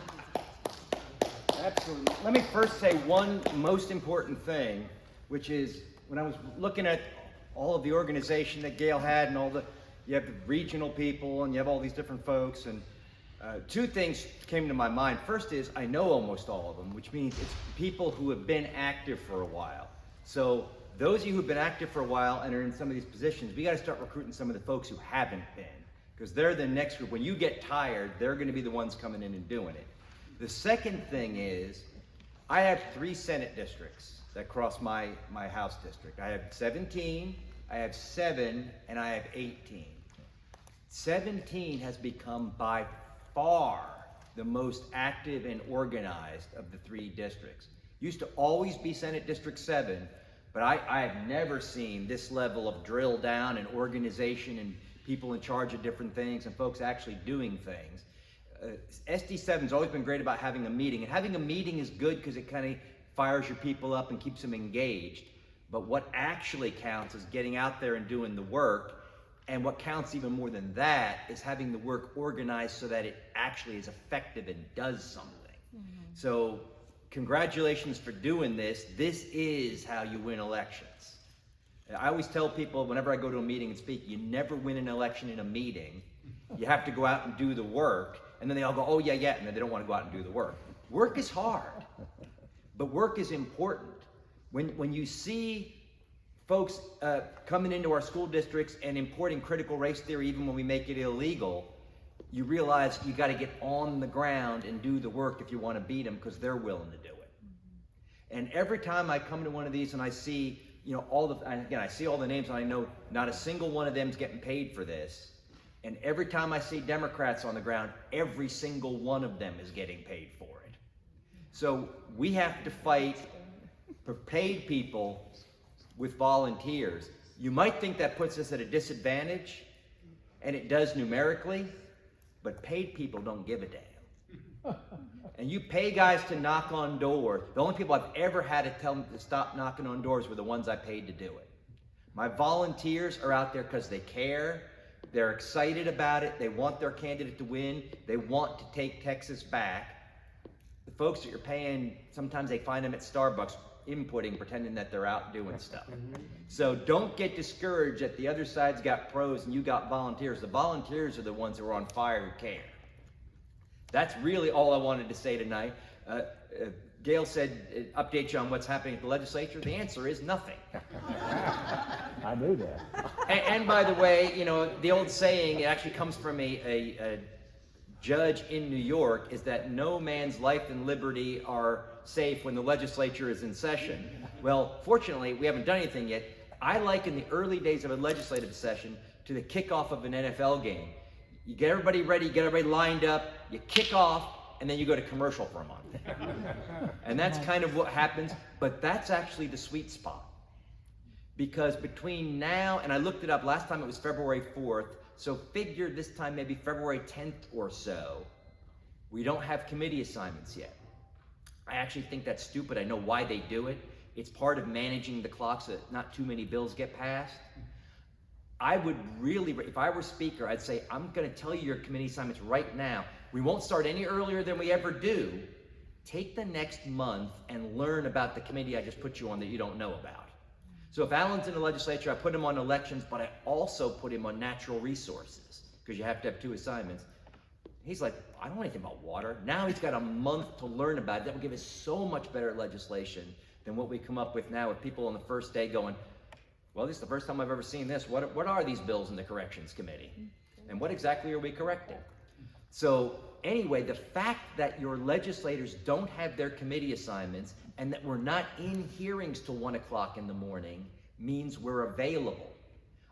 Absolutely. Let me first say one most important thing, which is when I was looking at all of the organization that Gail had and you have the regional people and you have all these different folks, and 2 things came to my mind. First is I know almost all of them, which means it's people who have been active for a while. So those of you who've been active for a while and are in some of these positions, we got to start recruiting some of the folks who haven't been, because they're the next group. When you get tired, they're going to be the ones coming in and doing it. The second thing is I have 3 Senate districts that cross my House district. I have 17, I have 7, and I have 18. 17 has become by far the most active and organized of the 3 districts. Used to always be Senate District 7, but I have never seen this level of drill down and organization and people in charge of different things and folks actually doing things. SD7's always been great about having a meeting, and having a meeting is good because it kind of fires your people up and keeps them engaged. But what actually counts is getting out there and doing the work, and what counts even more than that is having the work organized so that it actually is effective and does something. So congratulations for doing this. This is how you win elections. I always tell people whenever I go to a meeting and speak, you never win an election in a meeting. You have to go out and do the work. And then they all go, oh, yeah, and then they don't want to go out and do the work. Work is hard, but work is important. When you see folks coming into our school districts and importing critical race theory, even when we make it illegal, you realize you got to get on the ground and do the work if you want to beat them, because they're willing to do it. And every time I come to one of these and I see, I see all the names and I know not a single one of them's getting paid for this. And every time I see Democrats on the ground, every single one of them is getting paid for it. So we have to fight for paid people with volunteers. You might think that puts us at a disadvantage, and it does numerically, but paid people don't give a damn. And you pay guys to knock on doors. The only people I've ever had to tell them to stop knocking on doors were the ones I paid to do it. My volunteers are out there because they care. They're excited about it. They want their candidate to win. They want to take Texas back. The folks that you're paying, sometimes they find them at Starbucks inputting, pretending that they're out doing stuff. So don't get discouraged that the other side's got pros and you got volunteers. The volunteers are the ones who are on fire who care. That's really all I wanted to say tonight. Gail said, update you on what's happening at the legislature. The answer is nothing. I knew that. And by the way, the old saying, it actually comes from a judge in New York, is that no man's life and liberty are safe when the legislature is in session. Well, fortunately, we haven't done anything yet. I liken the early days of a legislative session to the kickoff of an NFL game. You get everybody ready, you get everybody lined up, you kick off, and then you go to commercial for a month. And that's kind of what happens, but that's actually the sweet spot. Because between now, and I looked it up, last time it was February 4th, so figure this time maybe February 10th or so, we don't have committee assignments yet. I actually think that's stupid. I know why they do it. It's part of managing the clock so that not too many bills get passed. I would really, if I were speaker, I'd say, I'm going to tell you your committee assignments right now. We won't start any earlier than we ever do. Take the next month and learn about the committee I just put you on that you don't know about. So if Alan's in the legislature, I put him on elections, but I also put him on natural resources, because you have to have 2 assignments. He's like, I don't know anything about water. Now he's got a month to learn about it. That will give us so much better legislation than what we come up with now, with people on the first day going, well, this is the first time I've ever seen this. What are these bills in the corrections committee? And what exactly are we correcting? So anyway, the fact that your legislators don't have their committee assignments and that we're not in hearings till 1 o'clock in the morning means we're available.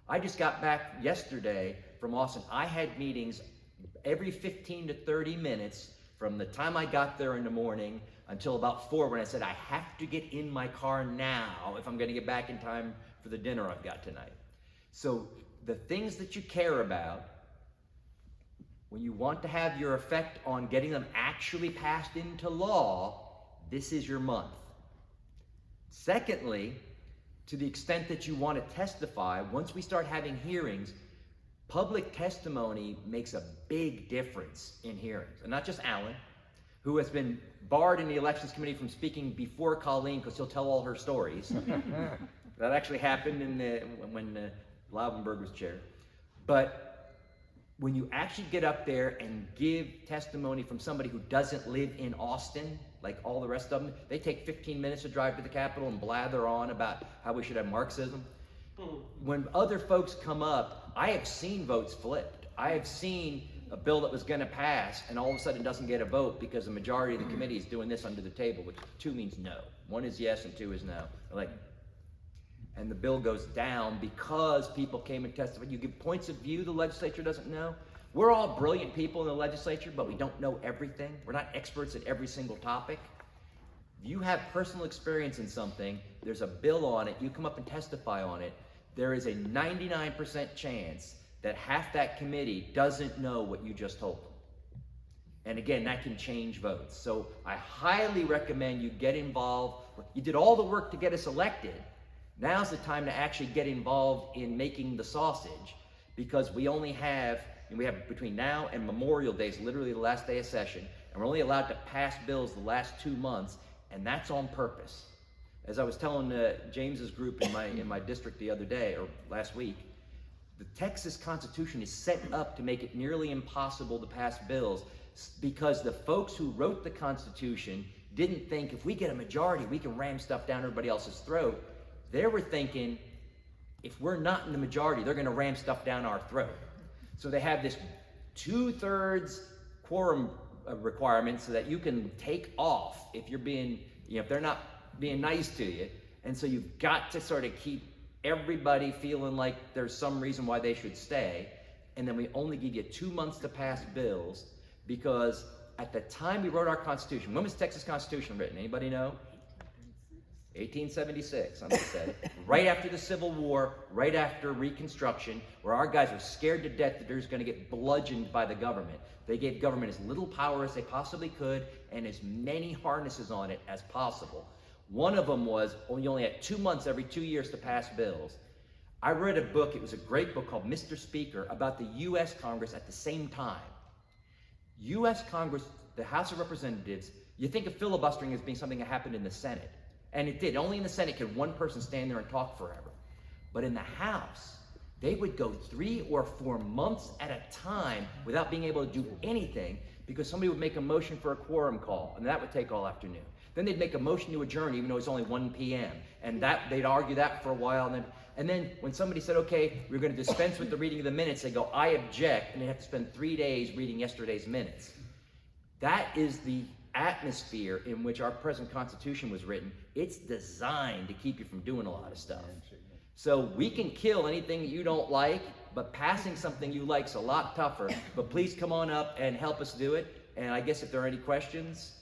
I just got back yesterday from Austin. I had meetings every 15 to 30 minutes from the time I got there in the morning until about 4, when I said, I have to get in my car now if I'm going to get back in time for the dinner I've got tonight. So the things that you care about, when you want to have your effect on getting them actually passed into law, this is your month. Secondly, to the extent that you want to testify, once we start having hearings, public testimony makes a big difference in hearings. And not just Alan, who has been barred in the elections committee from speaking before Colleen because he'll tell all her stories. That actually happened when Laubenberg was chair. But when you actually get up there and give testimony from somebody who doesn't live in Austin, like all the rest of them, they take 15 minutes to drive to the Capitol and blather on about how we should have Marxism. When other folks come up, I have seen votes flipped. I have seen a bill that was going to pass and all of a sudden doesn't get a vote because the majority of the committee is doing this under the table, which 2 means no. 1 is yes and 2 is no. And the bill goes down because people came and testified. You give points of view the legislature doesn't know. We're all brilliant people in the legislature, but we don't know everything. We're not experts at every single topic. If you have personal experience in something, there's a bill on it, you come up and testify on it, there is a 99% chance that half that committee doesn't know what you just told them. And again, that can change votes. So I highly recommend you get involved. You did all the work to get us elected. Now's the time to actually get involved in making the sausage, because we have between now and Memorial Day is literally the last day of session, and we're only allowed to pass bills the last 2 months, and that's on purpose. As I was telling James's group in my district the other day, or last week, the Texas Constitution is set up to make it nearly impossible to pass bills because the folks who wrote the Constitution didn't think if we get a majority, we can ram stuff down everybody else's throat. They were thinking, if we're not in the majority, they're going to ram stuff down our throat. So they have this 2/3 quorum requirement so that you can take off if you're being, if they're not being nice to you. And so you've got to sort of keep everybody feeling like there's some reason why they should stay. And then we only give you 2 months to pass bills, because at the time we wrote our Constitution, when was the Texas Constitution written? Anybody know? 1876, I'm gonna say. Right after the Civil War, right after Reconstruction, where our guys were scared to death that they're just gonna get bludgeoned by the government. They gave government as little power as they possibly could and as many harnesses on it as possible. One of them was, you only had 2 months every 2 years to pass bills. I read a book, it was a great book called Mr. Speaker, about the U.S. Congress at the same time. U.S. Congress, the House of Representatives, you think of filibustering as being something that happened in the Senate. And it did. Only in the Senate could one person stand there and talk forever. But in the House, they would go 3 or 4 months at a time without being able to do anything, because somebody would make a motion for a quorum call, and that would take all afternoon. Then they'd make a motion to adjourn, even though it's only 1 p.m. And they'd argue that for a while. And then when somebody said, okay, we're going to dispense with the reading of the minutes, they go, I object, and they have to spend 3 days reading yesterday's minutes. That is the atmosphere in which our present Constitution was written. It's designed to keep you from doing a lot of stuff. So we can kill anything that you don't like, but passing something you like is a lot tougher. But please come on up and help us do it. And I guess if there are any questions,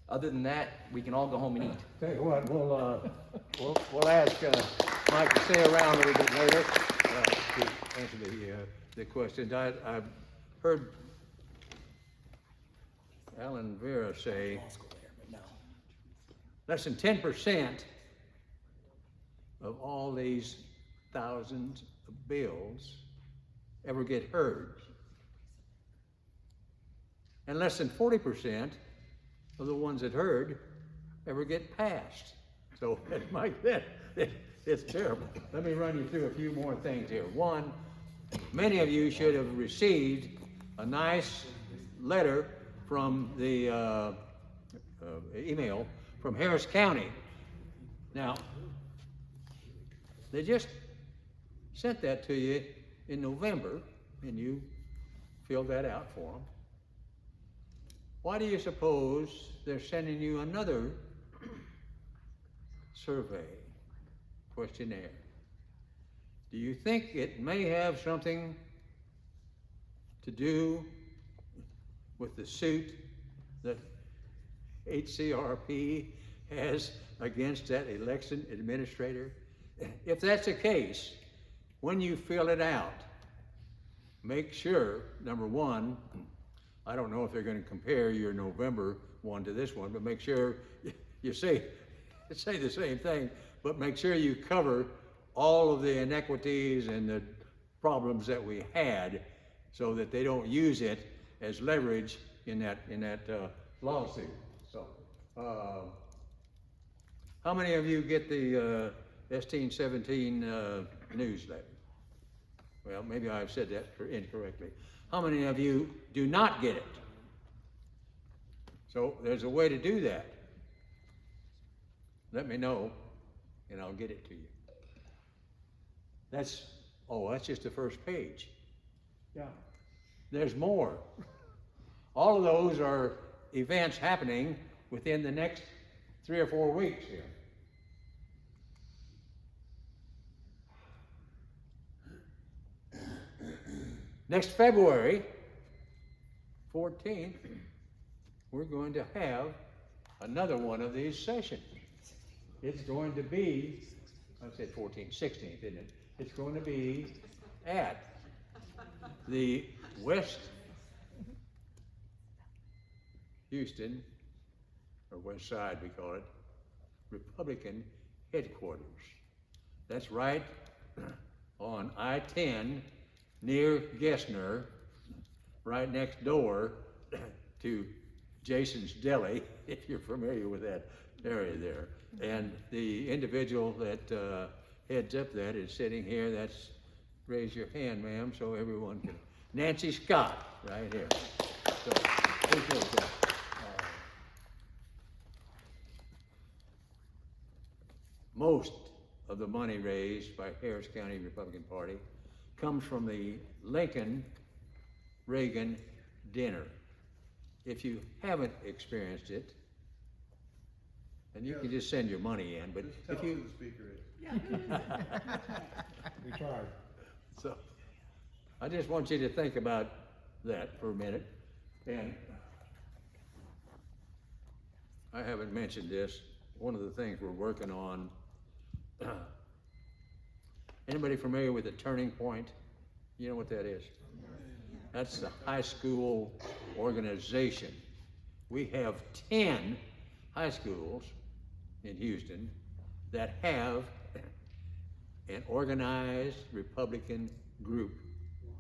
other than that, we can all go home and eat. Tell you what, we'll ask Mike to stay around a little bit later to answer the questions. I've heard Alan Vera say less than 10% of all these thousands of bills ever get heard. And less than 40% of the ones that heard ever get passed. So, Mike, it's terrible. Let me run you through a few more things here. One, many of you should have received a nice letter from the email from Harris County. Now, they just sent that to you in November, and you filled that out for them. Why do you suppose they're sending you another survey, questionnaire? Do you think it may have something to do with the suit that HCRP has against that election administrator? If that's the case, when you fill it out, make sure, number one, I don't know if they're going to compare your November one to this one, but make sure you say the same thing. but make sure you cover all of the inequities and the problems that we had so that they don't use it as leverage in that lawsuit. So, how many of you get the S-17 newsletter? Well, maybe I've said that incorrectly. How many of you do not get it? So there's a way to do that. Let me know, and I'll get it to you. That's just the first page. Yeah. There's more. All of those are events happening within the next 3 or 4 weeks here. Next February 14th, we're going to have another one of these sessions. It's going to be, I said 14th, 16th, isn't it? It's going to be at the West Houston, or West Side we call it, Republican headquarters. That's right on I-10 near Gessner, right next door to Jason's Deli, if you're familiar with that area there. And the individual that heads up that is sitting here. That's, raise your hand, ma'am, so everyone can. Nancy Scott, right here. So, appreciate that. Most of the money raised by Harris County Republican Party comes from the Lincoln Reagan dinner. If you haven't experienced it, and you can just send your money in, but Just tell if us you who the speaker is. We tried. So, I just want you to think about that for a minute. And I haven't mentioned this. One of the things we're working on, anybody familiar with the Turning Point? You know what that is? That's the high school organization. We have 10 high schools in Houston that have an organized Republican group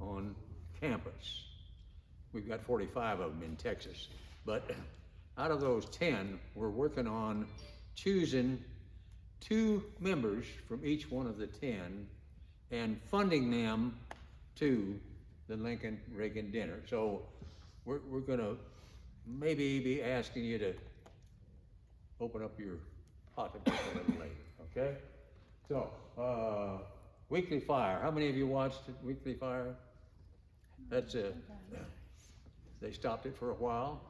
on campus. We've got 45 of them in Texas. But out of those 10, we're working on choosing 2 members from each one of the 10 and funding them to the Lincoln Reagan dinner. So we're gonna maybe be asking you to open up your pocketbook a little later, okay? So, Weekly Fire. How many of you watched Weekly Fire? That's they stopped it for a while,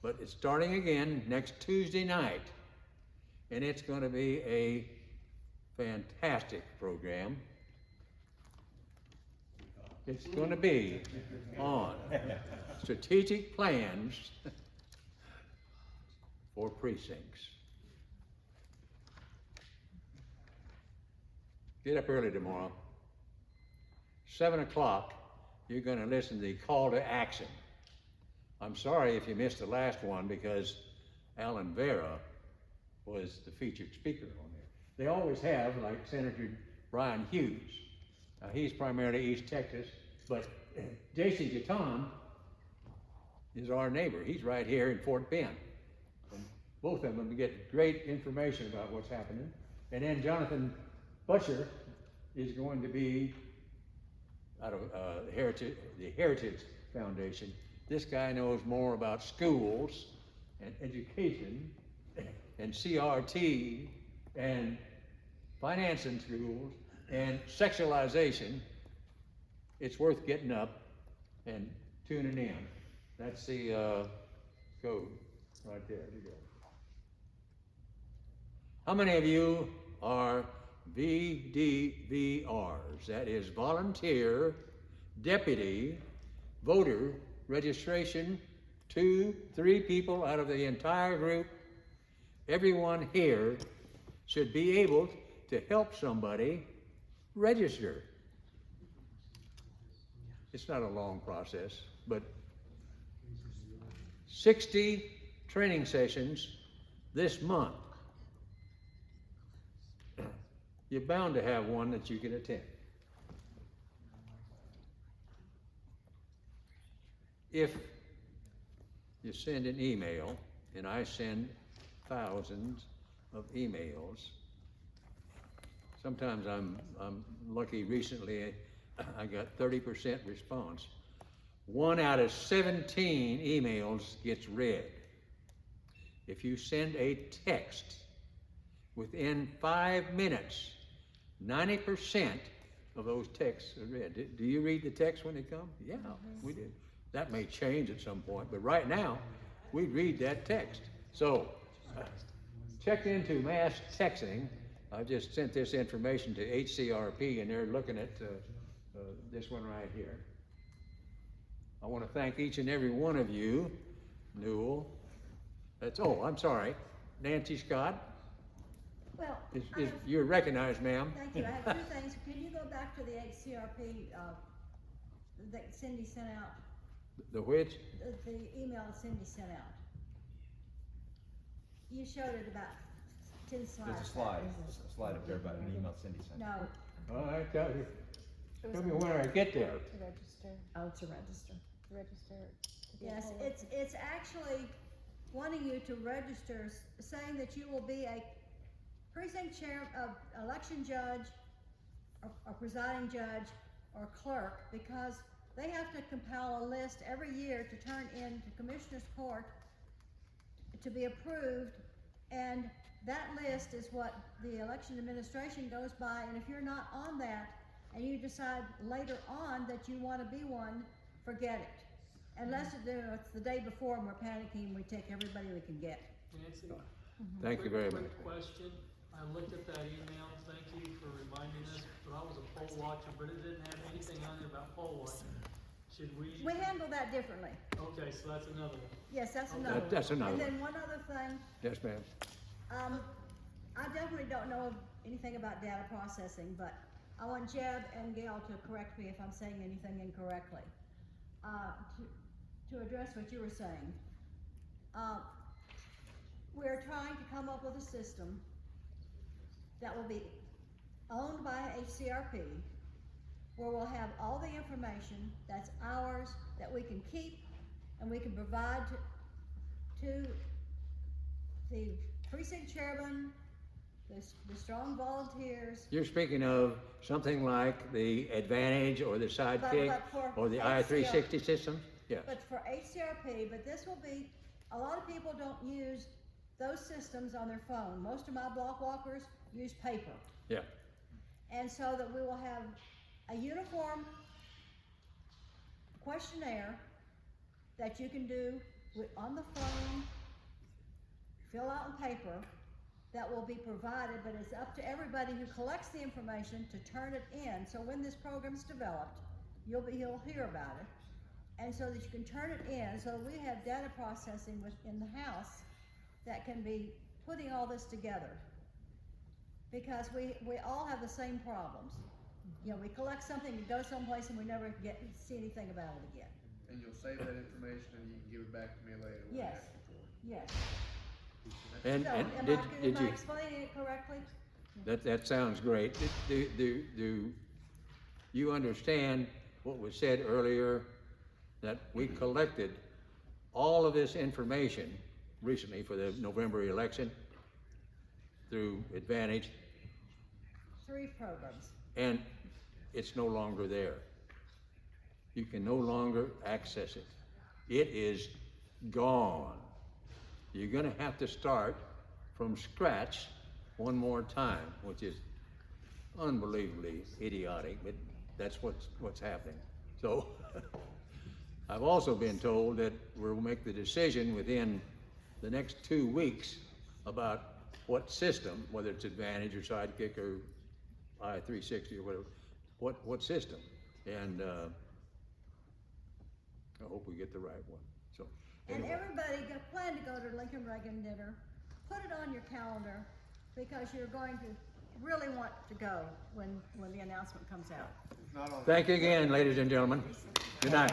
but it's starting again next Tuesday night, and it's going to be a fantastic program. It's going to be on strategic plans for precincts. Get up early tomorrow. 7 o'clock, you're going to listen to the call to action. I'm sorry if you missed the last one because Alan Vera was the featured speaker on there. They always have, like Senator Brian Hughes. He's primarily East Texas, but Jason Gaton is our neighbor. He's right here in Fort Bend. And both of them get great information about what's happening. And then Jonathan Butcher is going to be out of the Heritage Foundation. This guy knows more about schools and education and CRT and financing schools and sexualization. It's worth getting up and tuning in. That's the code right there. You go. How many of you are VDVRs? That is volunteer deputy voter registration. 2, 3 people out of the entire group. Everyone here should be able to help somebody register. It's not a long process, but 60 training sessions this month. you're bound to have one that you can attend. If you send an email, and I send thousands of emails, sometimes I'm lucky. Recently, I got 30% response. 1 out of 17 emails gets read. If you send a text within 5 minutes, 90% of those texts are read. Do you read the text when they come? Yeah, we do. That may change at some point, but right now, we read that text. So, check into mass texting. I just sent this information to HCRP, and they're looking at this one right here. I want to thank each and every one of you. Newell. I'm sorry. Nancy Scott. Well, You're recognized, ma'am. thank you. I have two things. Can you go back to the HCRP that Cindy sent out? The which? The email Cindy sent out. You showed it about 10 slides. There's a slide up there about an email Cindy sent. No. All right, tell me when I get there. To register. Oh, to register. To register. to be a Yes, poll it's actually wanting you to register, saying that you will be a precinct chair, election judge, or presiding judge, or clerk, because they have to compile a list every year to turn in to Commissioner's Court to be approved, and that list is what the election administration goes by, and if you're not on that, and you decide later on that you want to be one, forget it. Unless it's the day before and we're panicking, we take everybody we can get. Nancy? Thank you very much. Quick question. I looked at that email, thank you for reminding us, but I was a poll watcher, but it didn't have anything on there about poll watching. Should we? We handle that differently. Okay, so that's another one. Yes, that's Okay. another one. That's another And one. then one other thing, Yes, ma'am. I definitely don't know anything about data processing, but I want Jeb and Gail to correct me if I'm saying anything incorrectly. To address what you were saying, we're trying to come up with a system that will be owned by HCRP, where we'll have all the information that's ours, that we can keep and we can provide to the precinct chairman, the strong volunteers. You're speaking of something like the Advantage or the Sidekick for or the HCRP. I-360 system? Yes. But for HCRP, but this will be, a lot of people don't use those systems on their phone. Most of my block walkers use paper. Yeah. And so that we will have a uniform questionnaire that you can do on the phone, fill out on paper, that will be provided, but it's up to everybody who collects the information to turn it in. So when this program's developed, you'll hear about it. And so that you can turn it in, so we have data processing within the house that can be putting all this together. Because we all have the same problems. You know, we collect something, it goes someplace, and we never see anything about it again. And you'll save that information and you can give it back to me later. when Yes. I ask for it. Yes. And, So, and am did I you, explaining it correctly? that sounds great. Do you understand what was said earlier, that we collected all of this information recently for the November election through Advantage, 3 programs. and it's no longer there. You can no longer access it. It is gone. You're gonna have to start from scratch one more time, which is unbelievably idiotic, but that's what's happening. So, I've also been told that we'll make the decision within the next 2 weeks about what system, whether it's Advantage or Sidekick or I-360 or whatever, what system. And I hope we get the right one. So, And anyway. everybody plan to go to Lincoln Reagan dinner. Put it on your calendar, because you're going to really want to go when the announcement comes out. Thank you again, ladies and gentlemen. Good night.